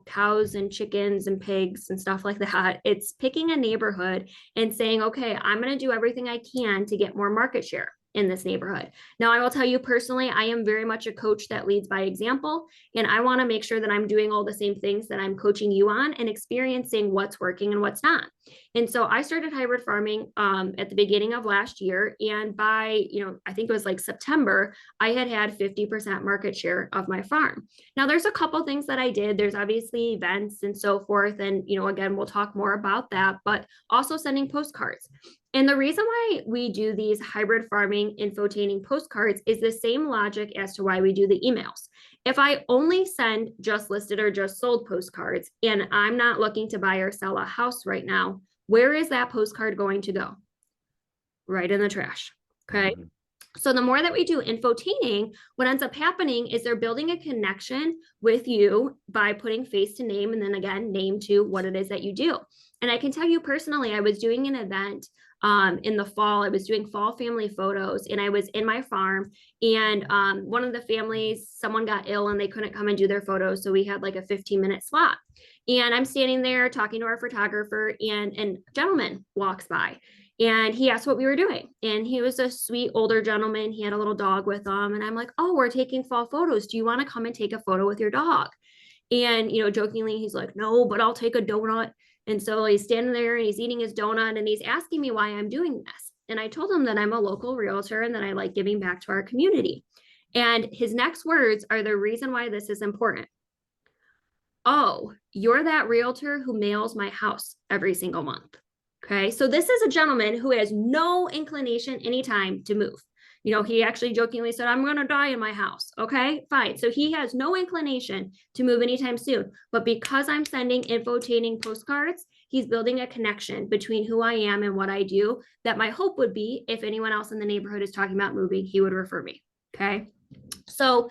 cows and chickens and pigs and stuff like that. It's picking a neighborhood and saying, okay, I'm going to do everything I can to get more market share in this neighborhood. Now, I will tell you personally, I am very much a coach that leads by example, and I want to make sure that I'm doing all the same things that I'm coaching you on and experiencing what's working and what's not. And so I started hybrid farming at the beginning of last year, and by, I think it was like September, I had 50% market share of my farm. Now, there's a couple things that I did. There's obviously events and so forth, and again, we'll talk more about that, but also sending postcards. And the reason why we do these hybrid farming infotaining postcards is the same logic as to why we do the emails. If I only send just listed or just sold postcards, and I'm not looking to buy or sell a house right now, where is that postcard going to go? Right in the trash. Okay. Mm-hmm. So the more that we do infotaining, what ends up happening is they're building a connection with you by putting face to name, and then again, name to what it is that you do. And I can tell you personally, I was doing an event in the fall. I was doing fall family photos, and I was in my farm, and one of the families, someone got ill and they couldn't come and do their photos. So we had like a 15-minute slot, and I'm standing there talking to our photographer, and a gentleman walks by. And he asked what we were doing. And he was a sweet older gentleman. He had a little dog with him. And I'm like, oh, we're taking fall photos. Do you want to come and take a photo with your dog? And, jokingly, he's like, no, but I'll take a donut. And so he's standing there and he's eating his donut and he's asking me why I'm doing this. And I told him that I'm a local realtor and that I like giving back to our community. And his next words are the reason why this is important. Oh, you're that realtor who mails my house every single month. Okay, so this is a gentleman who has no inclination anytime to move. He actually jokingly said, I'm going to die in my house. Okay, fine. So he has no inclination to move anytime soon. But because I'm sending infotaining postcards, he's building a connection between who I am and what I do, that my hope would be, if anyone else in the neighborhood is talking about moving, he would refer me. Okay. So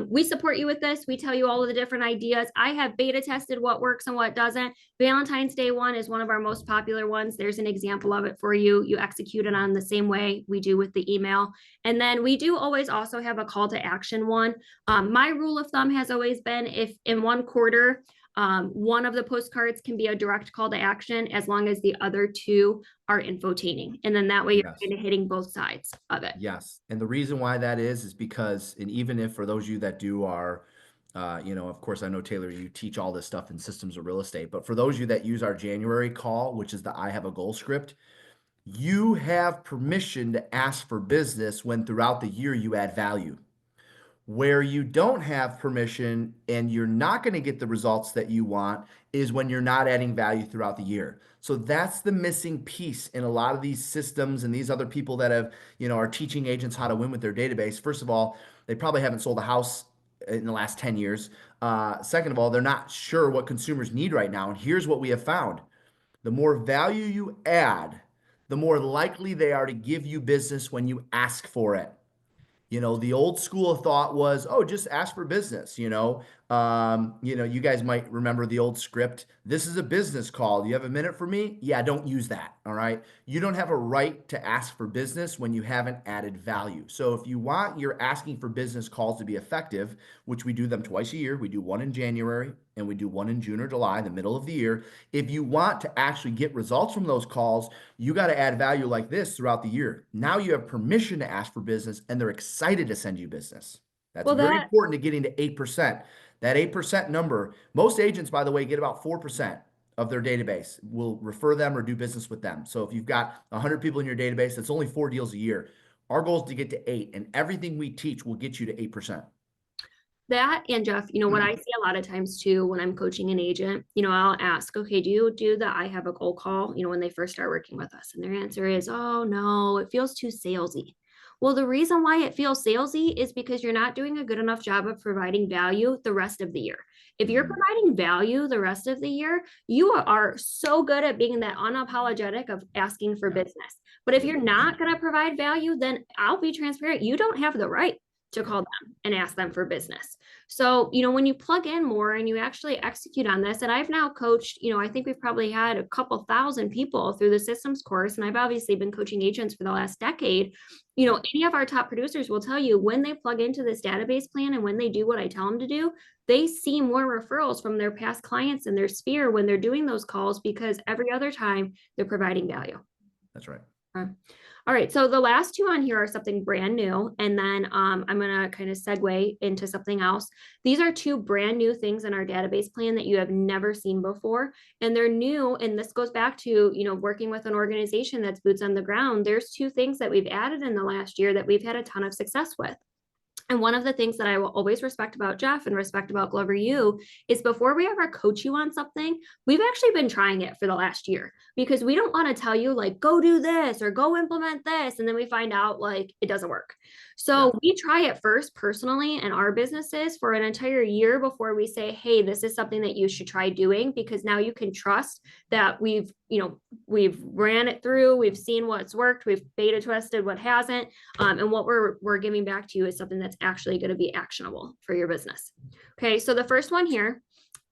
we support you with this. We tell you all of the different ideas. I have beta tested what works and what doesn't. Valentine's Day one is one of our most popular ones. There's an example of it for you. You execute it on the same way we do with the email. And then we do always also have a call to action one. My rule of thumb has always been, if in one quarter, one of the postcards can be a direct call to action, as long as the other two are infotaining. And then that way you're kind of hitting both sides of it. Yes. And the reason why that is because, and even if for those of you that do our, of course, I know, Taylor, you teach all this stuff in systems of real estate, but for those of you that use our January call, which is the I Have a Goal script, you have permission to ask for business when throughout the year you add value. Where you don't have permission and you're not going to get the results that you want is when you're not adding value throughout the year. So that's the missing piece in a lot of these systems and these other people that have, are teaching agents how to win with their database. First of all, they probably haven't sold a house in the last 10 years. Second of all, they're not sure what consumers need right now. And here's what we have found. The more value you add, the more likely they are to give you business when you ask for it. You know, the old school of thought was, oh, just ask for business. You guys might remember the old script. This is a business call. Do you have a minute for me? Yeah, don't use that. All right. You don't have a right to ask for business when you haven't added value. So if you want your asking for business calls to be effective, which we do them twice a year, we do one in January and we do one in June or July, the middle of the year. If you want to actually get results from those calls, you got to add value like this throughout the year. Now you have permission to ask for business and they're excited to send you business. That's Well, very that important to getting to 8%. That 8% number, most agents, by the way, get about 4% of their database will refer them or do business with them. So if you've got 100 people in your database, that's only 4 deals a year. Our goal is to get to 8, and everything we teach will get you to 8%. That and Jeff, what I see a lot of times too when I'm coaching an agent, I'll ask, okay, do you do the I have a cold call, when they first start working with us? And their answer is, oh no, it feels too salesy. Well, the reason why it feels salesy is because you're not doing a good enough job of providing value the rest of the year. If you're providing value the rest of the year, you are so good at being that unapologetic of asking for business. But if you're not going to provide value, then I'll be transparent. You don't have the right to call them and ask them for business. So, when you plug in more and you actually execute on this, and I've now coached, I think we've probably had a couple thousand people through the systems course, and I've obviously been coaching agents for the last decade. Any of our top producers will tell you when they plug into this database plan and when they do what I tell them to do, they see more referrals from their past clients in their sphere when they're doing those calls because every other time they're providing value. That's right. All right, so the last two on here are something brand new, and then I'm going to kind of segue into something else. These are two brand new things in our database plan that you have never seen before, and they're new, and this goes back to, working with an organization that's boots on the ground. There's two things that we've added in the last year that we've had a ton of success with. And one of the things that I will always respect about Jeff and respect about Glover U is before we ever coach you on something, we've actually been trying it for the last year because we don't want to tell you like, go do this or go implement this. And then we find out like it doesn't work. So we try it first personally in our businesses for an entire year before we say, hey, this is something that you should try doing, because now you can trust that we've ran it through, we've seen what's worked, we've beta tested what hasn't. And what we're giving back to you is something that's actually going to be actionable for your business. Okay, so the first one here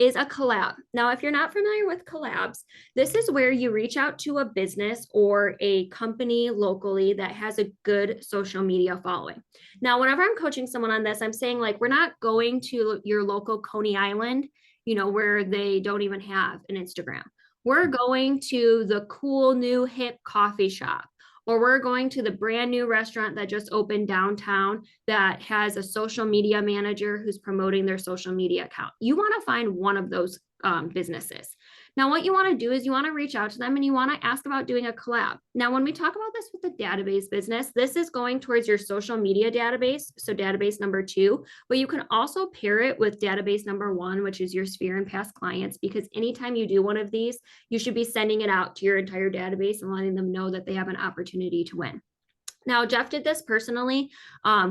is a collab. Now, if you're not familiar with collabs, this is where you reach out to a business or a company locally that has a good social media following. Now, whenever I'm coaching someone on this, I'm saying like, we're not going to your local Coney Island, where they don't even have an Instagram. We're going to the cool new hip coffee shop, or we're going to the brand new restaurant that just opened downtown that has a social media manager who's promoting their social media account. You want to find one of those businesses. Now, what you want to do is you want to reach out to them and you want to ask about doing a collab. Now, when we talk about this with the database business, this is going towards your social media database, so database number 2, but you can also pair it with database number 1, which is your sphere and past clients, because anytime you do one of these, you should be sending it out to your entire database and letting them know that they have an opportunity to win. Now, Jeff did this personally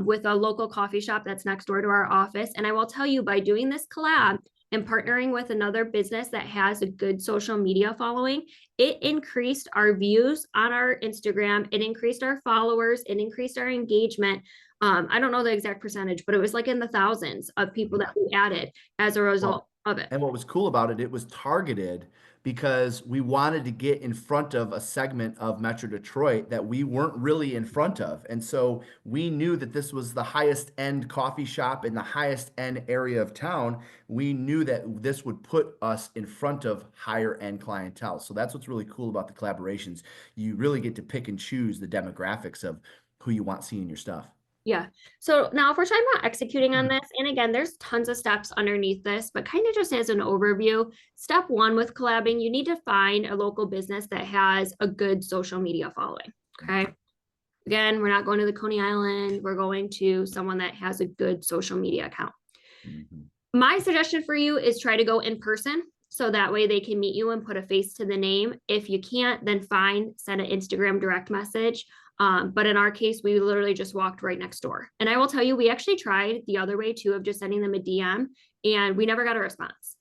with a local coffee shop that's next door to our office. And I will tell you, by doing this collab and partnering with another business that has a good social media following, it increased our views on our Instagram. It increased our followers. It increased our engagement. I don't know the exact percentage, but it was like in the thousands of people that we added as a result of it. And what was cool about it, it was targeted because we wanted to get in front of a segment of Metro Detroit that we weren't really in front of. And so we knew that this was the highest end coffee shop in the highest end area of town. We knew that this would put us in front of higher end clientele. So that's what's really cool about the collaborations. You really get to pick and choose the demographics of who you want seeing your stuff. Yeah. So now if we're talking about executing on this, and again, there's tons of steps underneath this, but kind of just as an overview, step 1 with collabing, you need to find a local business that has a good social media following. Okay. Again, we're not going to the Coney Island. We're going to someone that has a good social media account. My suggestion for you is try to go in person. So that way they can meet you and put a face to the name. If you can't, then fine, send an Instagram direct message. But in our case, we literally just walked right next door. And I will tell you, we actually tried the other way too, of just sending them a DM, and we never got a response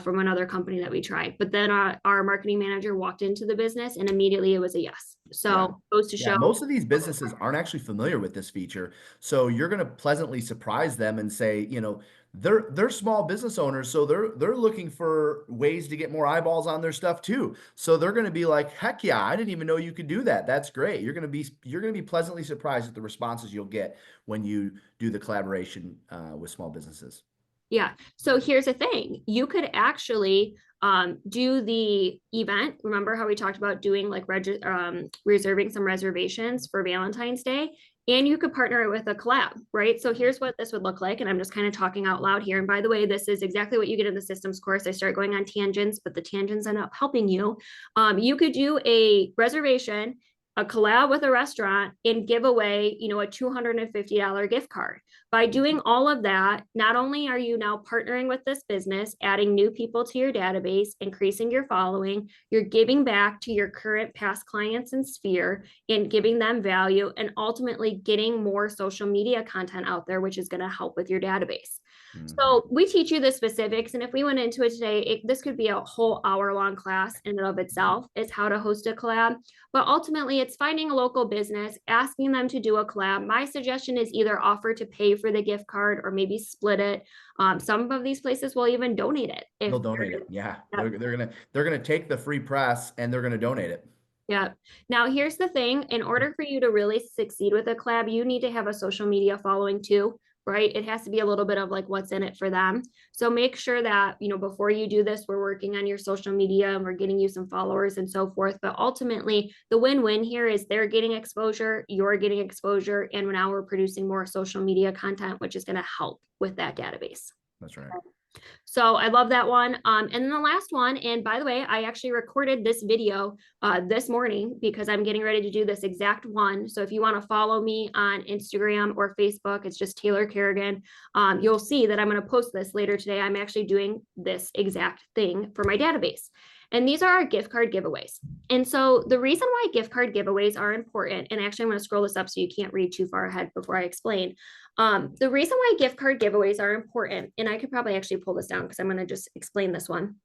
from another company that we tried. But then our marketing manager walked into the business and immediately it was a yes. So goes to show. Most of these businesses aren't actually familiar with this feature. So you're going to pleasantly surprise them and say, you know, they're small business owners, so they're looking for ways to get more eyeballs on their stuff too. So they're going to be like, heck yeah, I didn't even know you could do that. That's great. You're going to be pleasantly surprised at the responses you'll get when you do the collaboration with small businesses. Yeah. So here's the thing. You could actually do the event. Remember how we talked about doing like reserving some reservations for Valentine's Day? And you could partner it with a collab, right? So here's what this would look like. And I'm just kind of talking out loud here. And by the way, this is exactly what you get in the systems course. I start going on tangents, but the tangents end up helping you. You could do a reservation, a collab with a restaurant, and give away, you know, a $250 gift card. By doing all of that, not only are you now partnering with this business, adding new people to your database, increasing your following, you're giving back to your current past clients and sphere and giving them value, and ultimately getting more social media content out there, which is going to help with your database. So we teach you the specifics. And if we went into it today, this could be a whole hour-long class in and of itself, is how to host a collab. But ultimately, it's finding a local business, asking them to do a collab. My suggestion is either offer to pay for the gift card or maybe split it. Some of these places will even donate it. They'll donate it. Yeah. They're gonna take the free press and they're gonna donate it. Yeah. Now, here's the thing. In order for you to really succeed with a collab, you need to have a social media following too, right? It has to be a little bit of like what's in it for them. So make sure that, you know, before you do this, we're working on your social media and we're getting you some followers and so forth. But ultimately, the win-win here is they're getting exposure, you're getting exposure, and now we're producing more social media content, which is going to help with that database. That's right. So I love that one. And then the last one, and by the way, I actually recorded this video this morning because I'm getting ready to do this exact one. So if you want to follow me on Instagram or Facebook, it's just Taylor Kerrigan. You'll see that I'm going to post this later today. I'm actually doing this exact thing for my database. And these are our gift card giveaways. And so the reason why gift card giveaways are important, and actually I'm going to scroll this up so you can't read too far ahead before I explain. The reason why gift card giveaways are important, and I could probably actually pull this down because I'm going to just explain this one.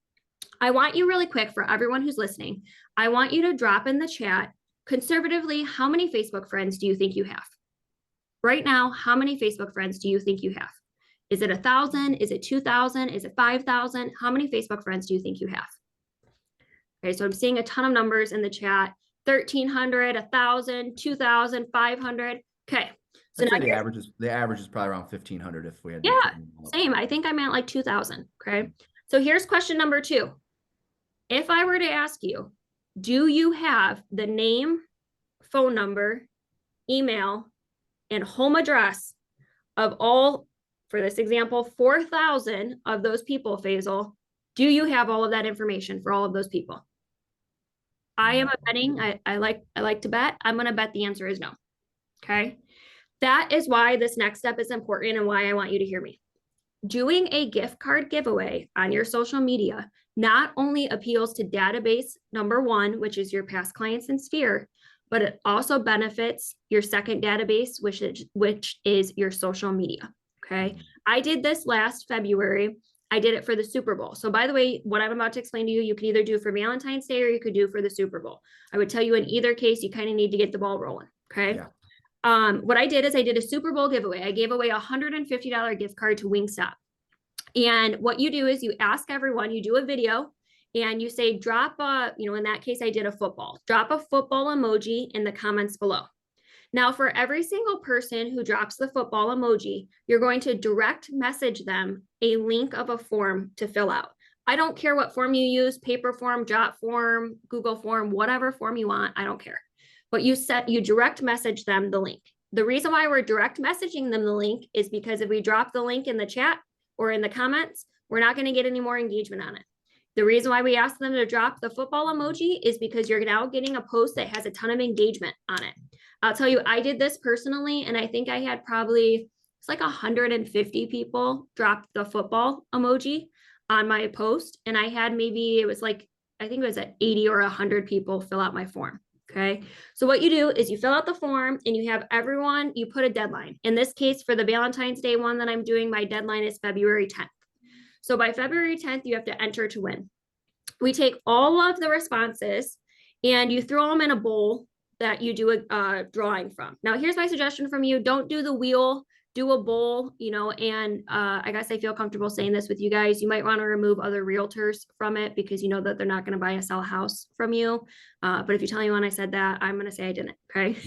I want you really quick, for everyone who's listening, I want you to drop in the chat, conservatively, how many Facebook friends do you think you have? Right now, how many Facebook friends do you think you have? Is it 1,000? Is it 2,000? Is it 5,000? How many Facebook friends do you think you have? Okay, so I'm seeing a ton of numbers in the chat. 1,300, 1,000, 2,000, 500. Okay. So now the average is probably around 1,500 if we had. Yeah, same. I think I meant like 2,000. Okay. So here's question number 2. If I were to ask you, do you have the name, phone number, email, and home address of all, for this example, 4,000 of those people, Faisal? Do you have all of that information for all of those people? I am betting. I like to bet. I'm going to bet the answer is no. Okay. That is why this next step is important and why I want you to hear me. Doing a gift card giveaway on your social media not only appeals to database number 1, which is your past clients and sphere, but it also benefits your second database, which is your social media. Okay. I did this last February. I did it for the Super Bowl. So by the way, what I'm about to explain to you, you can either do for Valentine's Day or you could do for the Super Bowl. I would tell you in either case, you kind of need to get the ball rolling. Okay. Yeah. What I did is I did a Super Bowl giveaway. I gave away a $150 gift card to Wingstop. And what you do is you ask everyone, you do a video and you say, drop a, you know, in that case, I did a football, drop a football emoji in the comments below. Now, for every single person who drops the football emoji, you're going to direct message them a link of a form to fill out. I don't care what form you use, paper form, Jot form, Google form, whatever form you want, I don't care. But you direct message them the link. The reason why we're direct messaging them the link is because if we drop the link in the chat or in the comments, we're not going to get any more engagement on it. The reason why we ask them to drop the football emoji is because you're now getting a post that has a ton of engagement on it. I'll tell you, I did this personally, and I think I had probably, it's like 150 people drop the football emoji on my post. And I had maybe, it was like, I think it was at 80 or 100 people fill out my form. Okay. So what you do is you fill out the form and you have everyone, you put a deadline. In this case, for the Valentine's Day one that I'm doing, my deadline is February 10th. So by February 10th, you have to enter to win. We take all of the responses and you throw them in a bowl that you do a drawing from. Now, here's my suggestion from you. Don't do the wheel, do a bowl, and I guess I feel comfortable saying this with you guys. You might want to remove other realtors from it because you know that they're not going to buy a sell house from you. But if you tell anyone I said that, I'm going to say I didn't. Okay.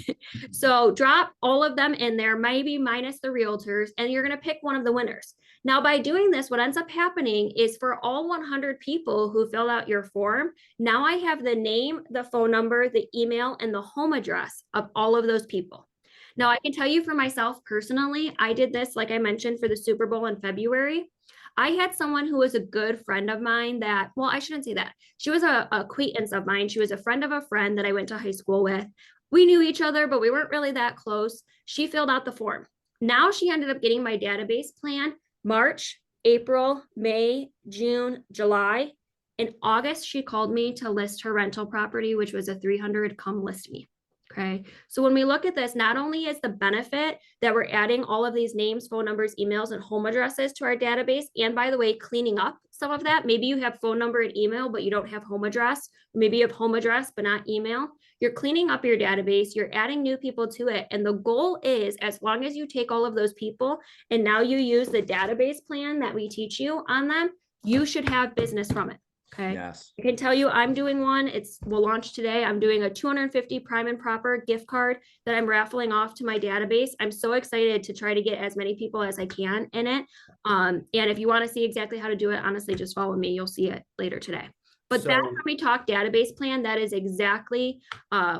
So drop all of them in there, maybe minus the realtors, and you're going to pick one of the winners. Now, by doing this, what ends up happening is for all 100 people who filled out your form, now I have the name, the phone number, the email, and the home address of all of those people. Now, I can tell you for myself personally, I did this, like I mentioned, for the Super Bowl in February. I had someone who was a good friend of mine that, well, I shouldn't say that. She was a acquaintance of mine. She was a friend of a friend that I went to high school with. We knew each other, but we weren't really that close. She filled out the form. Now she ended up getting my database plan March, April, May, June, July. In August, she called me to list her rental property, which was a 300, come list me. Okay. So when we look at this, not only is the benefit that we're adding all of these names, phone numbers, emails, and home addresses to our database, and by the way, cleaning up some of that. Maybe you have phone number and email, but you don't have home address. Maybe you have home address, but not email. You're cleaning up your database, you're adding new people to it. And the goal is, as long as you take all of those people and now you use the database plan that we teach you on them, you should have business from it. Okay. Yes. I can tell you I'm doing one. We'll launch today. I'm doing a 250 prime and proper gift card that I'm raffling off to my database. I'm so excited to try to get as many people as I can in it. And if you want to see exactly how to do it, honestly, just follow me. You'll see it later today. But So, that How We Talk database plan, that is exactly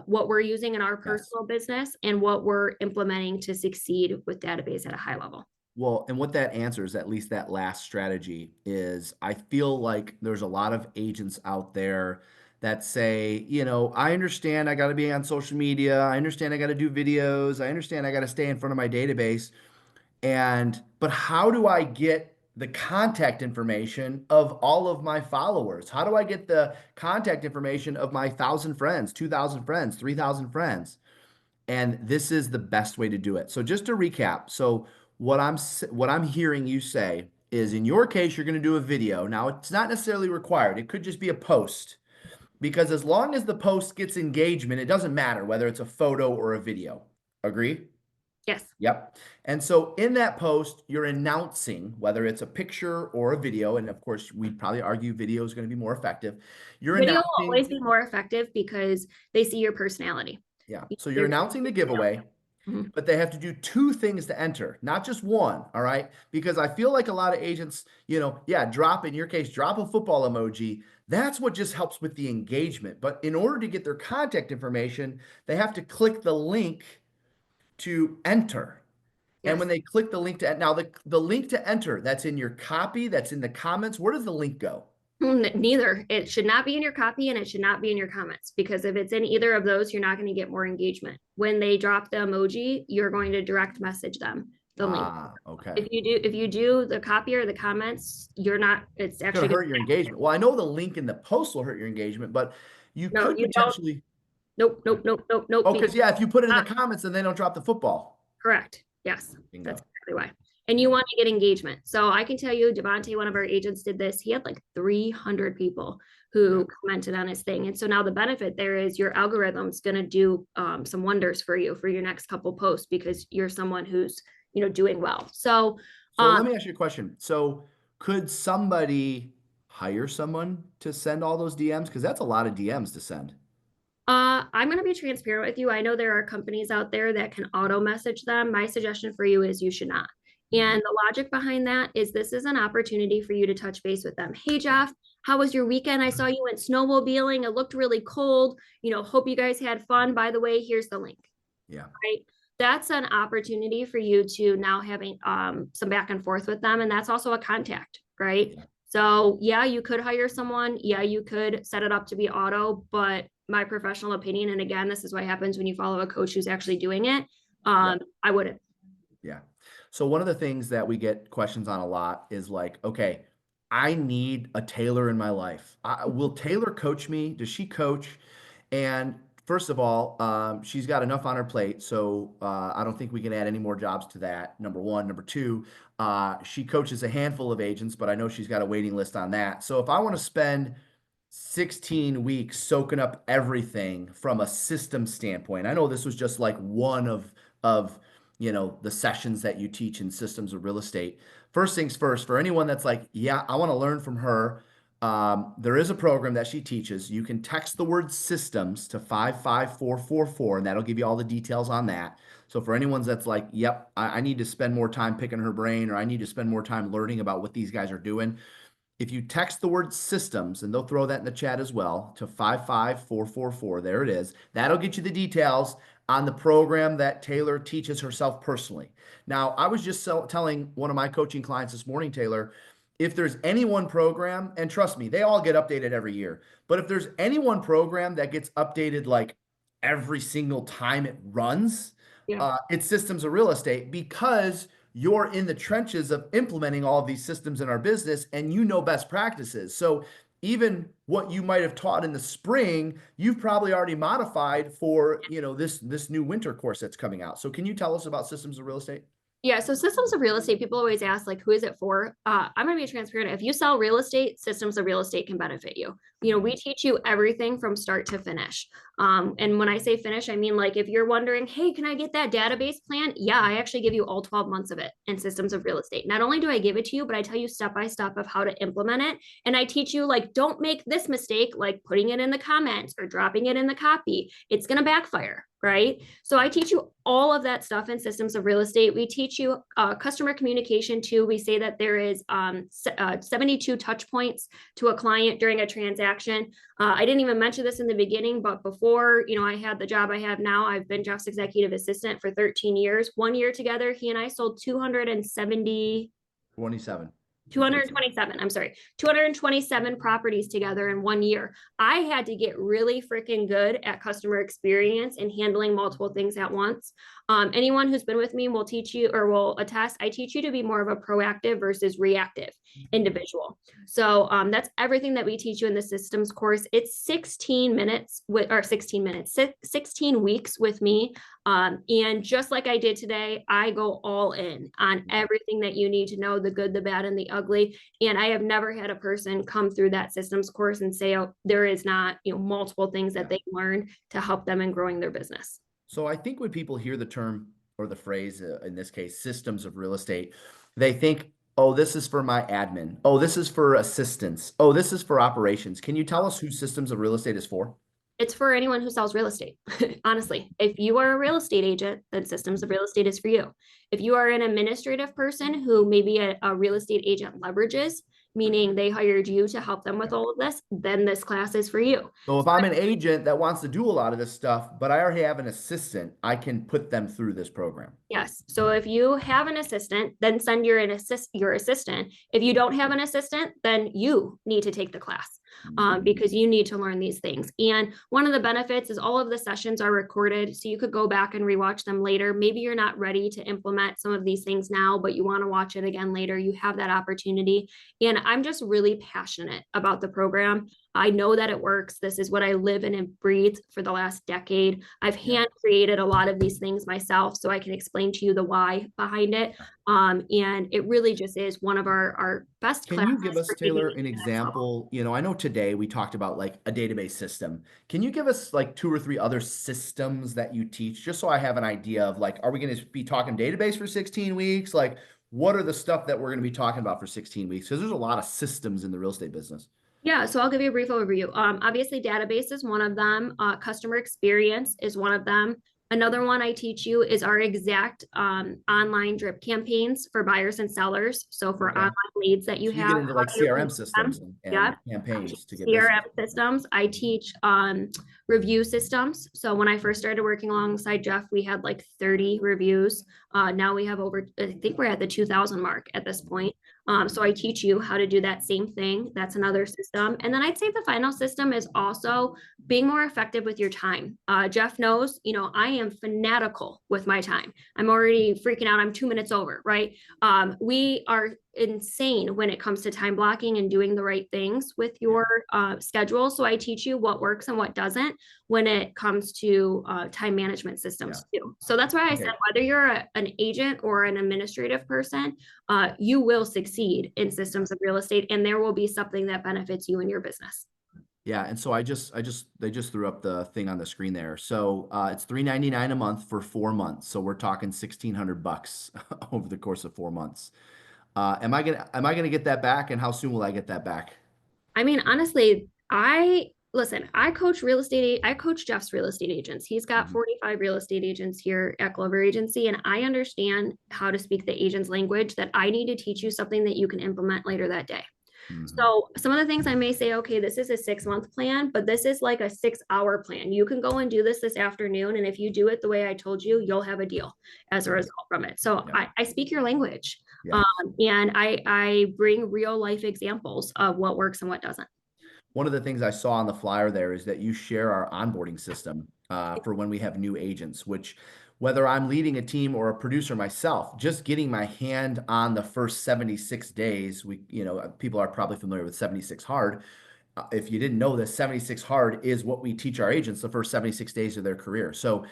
what we're using in our personal business and what we're implementing to succeed with database at a high level. well, and what that answers, at least that last strategy, is I feel like there's a lot of agents out there that say, I understand I got to be on social media. I understand I got to do videos. I understand I got to stay in front of my database. But how do I get the contact information of all of my followers? How do I get the contact information of my 1,000 friends, 2,000 friends, 3,000 friends? And this is the best way to do it. So just to recap, so what I'm hearing you say is, in your case, you're going to do a video. Now, it's not necessarily required. It could just be a post, because as long as the post gets engagement, it doesn't matter whether it's a photo or a video. Agree? Yes. Yep. And so in that post, you're announcing, whether it's a picture or a video, and of course, we'd probably argue video is going to be more effective. You're Video will announcing, always be more effective because they see your personality. yeah. So you're announcing the giveaway, Mhm. but they have to do two things to enter, not just one. All right. Because I feel like a lot of agents, in your case, drop a football emoji. That's what just helps with the engagement. But in order to get their contact information, they have to click the link to enter. And Yes. when they click the link now the link to enter, that's in your copy, that's in the comments. Where does the link go? Neither. It should not be in your copy and it should not be in your comments, because if it's in either of those, you're not going to get more engagement. When they drop the emoji, you're going to direct message them the link. Okay. If you do the copy or the comments, you're not, it's actually Gonna hurt your engagement. Well, I know the link in the post will hurt your engagement, but you no, could you don't. potentially. Nope, nope, nope, nope, nope. Oh, because if you put it in the Ah, comments, then they don't drop the football. correct. Yes, Bingo. that's exactly why. And you want to get engagement. So I can tell you, Devontae, one of our agents, did this. He had like 300 people who commented on his thing. And so now the benefit there is your algorithm's going to do some wonders for you for your next couple posts, because you're someone who's, doing well. So Let me ask you a question. So could somebody hire someone to send all those DMs? Because that's a lot of DMs to send. I'm going to be transparent with you. I know there are companies out there that can auto message them. My suggestion for you is you should not. And the logic behind that is this is an opportunity for you to touch base with them. Hey, Jeff, how was your weekend? I saw you went snowmobiling. It looked really cold. Hope you guys had fun. By the way, here's the link. Yeah. Right. That's an opportunity for you to now having some back and forth with them. And that's also a contact, right? Yeah. So yeah, you could hire someone. Yeah, you could set it up to be auto, but my professional opinion, and again, this is what happens when you follow a coach who's actually doing it. I wouldn't. Yeah. So one of the things that we get questions on a lot is like, okay, I need a Taylor in my life. Will Taylor coach me? Does she coach? And First of all, she's got enough on her plate, so I don't think we can add any more jobs to that. Number one. Number two, she coaches a handful of agents, but I know she's got a waiting list on that. So if I want to spend 16 weeks soaking up everything from a system standpoint, I know this was just like one of the sessions that you teach in systems of real estate. First things first, for anyone that's like, yeah, I want to learn from her. There is a program that she teaches. You can text the word systems to 55444, and that'll give you all the details on that. So for anyone that's like, yep, I need to spend more time picking her brain, or I need to spend more time learning about what these guys are doing, if you text the word systems, and they'll throw that in the chat as well, to 55444, there it is. That'll get you the details on the program that Taylor teaches herself personally. Now, I was just telling one of my coaching clients this morning, Taylor, if there's any one program, and trust me, they all get updated every year, but if there's any one program that gets updated like every single time it runs, Yeah. it's systems of real estate, because you're in the trenches of implementing all of these systems in our business and you know best practices. So even what you might have taught in the spring, you've probably already modified for, this new winter course that's coming out. So can you tell us about systems of real estate? Yeah, so systems of real estate, people always ask, like, who is it for? I'm going to be transparent. If you sell real estate, systems of real estate can benefit you. We teach you everything from start to finish. And when I say finish, I mean, like, if you're wondering, hey, can I get that database plan? Yeah, I actually give you all 12 months of it in systems of real estate. Not only do I give it to you, but I tell you step by step of how to implement it. And I teach you, like, don't make this mistake, like putting it in the comments or dropping it in the copy. It's going to backfire. Right. So I teach you all of that stuff in systems of real estate. We teach you customer communication too. We say that there is 72 touch points to a client during a transaction. I didn't even mention this in the beginning, but before, I had the job I have now, I've been Jeff's executive assistant for 13 years. 1 year together, he and I sold 27. 227, I'm sorry, 227 properties together in 1 year. I had to get really freaking good at customer experience and handling multiple things at once. Anyone who's been with me will teach you, or will attest, I teach you to be more of a proactive versus reactive individual. So that's everything that we teach you in the systems course. It's 16 weeks with me. And just like I did today, I go all in on everything that you need to know, the good, the bad, and the ugly. And I have never had a person come through that systems course and say, oh, there is not, multiple things that they learn to help them in growing their business. So I think when people hear the term, or the phrase, in this case, systems of real estate, they think, oh, this is for my admin. Oh, this is for assistants. Oh, this is for operations. Can you tell us who systems of real estate is for? It's for anyone who sells real estate. Honestly, if you are a real estate agent, then systems of real estate is for you. If you are an administrative person who maybe a real estate agent leverages, meaning they hired you to help them with all of this, then this class is for you. So if I'm an agent that wants to do a lot of this stuff, but I already have an assistant, I can put them through this program. Yes. So if you have an assistant, then send your assistant. If you don't have an assistant, then you need to take the class. Because you need to learn these things. And one of the benefits is all of the sessions are recorded, so you could go back and rewatch them later. Maybe you're not ready to implement some of these things now, but you want to watch it again later. You have that opportunity. And I'm just really passionate about the program. I know that it works. This is what I live in and breathe for the last decade. I've hand created a lot of these things myself, so I can explain to you the why behind it. And it really just is one of our best classes. Can you give us, Taylor, an example? I know today we talked about like a database system. Can you give us like 2 or 3 other systems that you teach, just so I have an idea of, like, are we going to be talking database for 16 weeks? Like, what are the stuff that we're going to be talking about for 16 weeks? Because there's a lot of systems in the real estate business. Yeah, so I'll give you a brief overview. Obviously, database is one of them. Customer experience is one of them. Another one I teach you is our exact online drip campaigns for buyers and sellers. So for online leads that you have. You get into like CRM systems and campaigns to get CRM systems. I teach review systems. So when I first started working alongside Jeff, we had like 30 reviews. Now we have over, I think we're at the 2,000 mark at this point. So I teach you how to do that same thing. That's another system. And then I'd say the final system is also being more effective with your time. Jeff knows, I am fanatical with my time. I'm already freaking out. I'm 2 minutes over, right? We are insane when it comes to time blocking and doing the right things with Yeah. your schedule. So I teach you what works and what doesn't when it comes to time management Yeah. systems too. So that's why I said Okay. whether you're an agent or an administrative person, you will succeed in Yeah. systems of real estate, and there will be something that benefits you and your business. Yeah, and so they just threw up the thing on the screen there. So it's $3.99 a month for 4 months. So we're talking $1,600 over the course of 4 months. Am I gonna get that back? And how soon will I get that back? I mean, honestly, I coach real estate. I coach Jeff's real estate agents. He's got Mhm. 45 real estate agents here at Glover Agency, and I understand how to speak the agent's language that I need to teach you something that you can implement later that day. Mhm. So some of the things I may say, okay, this is a 6 month plan, but this is like a 6 hour plan. You can go and do this afternoon. And if you do it the way I told you, you'll have a deal as a Yep. result from it. So Yep. I speak your language. Yeah. Um, and I bring real life examples of what works and what doesn't. One of the things I saw on the flyer there is that you share our onboarding system for when we have new agents, which whether I'm leading a team or a producer myself, just getting my hand on the first 76 days, people are probably familiar with 76 hard. If you didn't know this, 76 hard is what we teach our agents the first 76 days of their career. So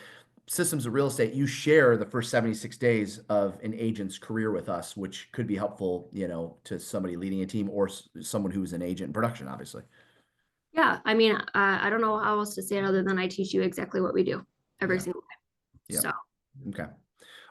systems of real estate, you share the first 76 days of an agent's career with us, which could be helpful, to somebody leading a team or someone who's an agent in production, obviously. Yeah. I mean, I don't know how else to say it other than I teach you exactly what we do every Yeah. single time. Yeah. So Okay.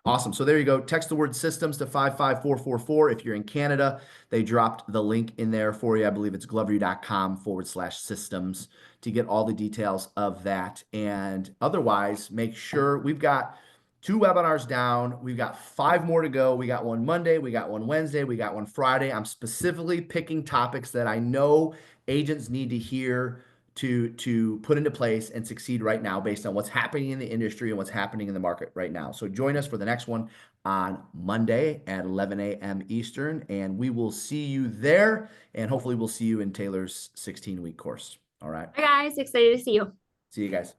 Awesome. So there you go. Text the word systems to 55444. If you're in Canada, they dropped the link in there for you. I believe it's gloveru.com/systems to get all the details of that. And otherwise, make sure we've got 2 webinars down. We've got 5 more to go. We got one Monday, we got one Wednesday, we got one Friday. I'm specifically picking topics that I know agents need to hear to put into place and succeed right now based on what's happening in the industry and what's happening in the market right now. So join us for the next one on Monday at 11 a.m. Eastern, and we will see you there, and hopefully we'll see you in Taylor's 16-week course. All right. hi guys, excited to see you. See you guys.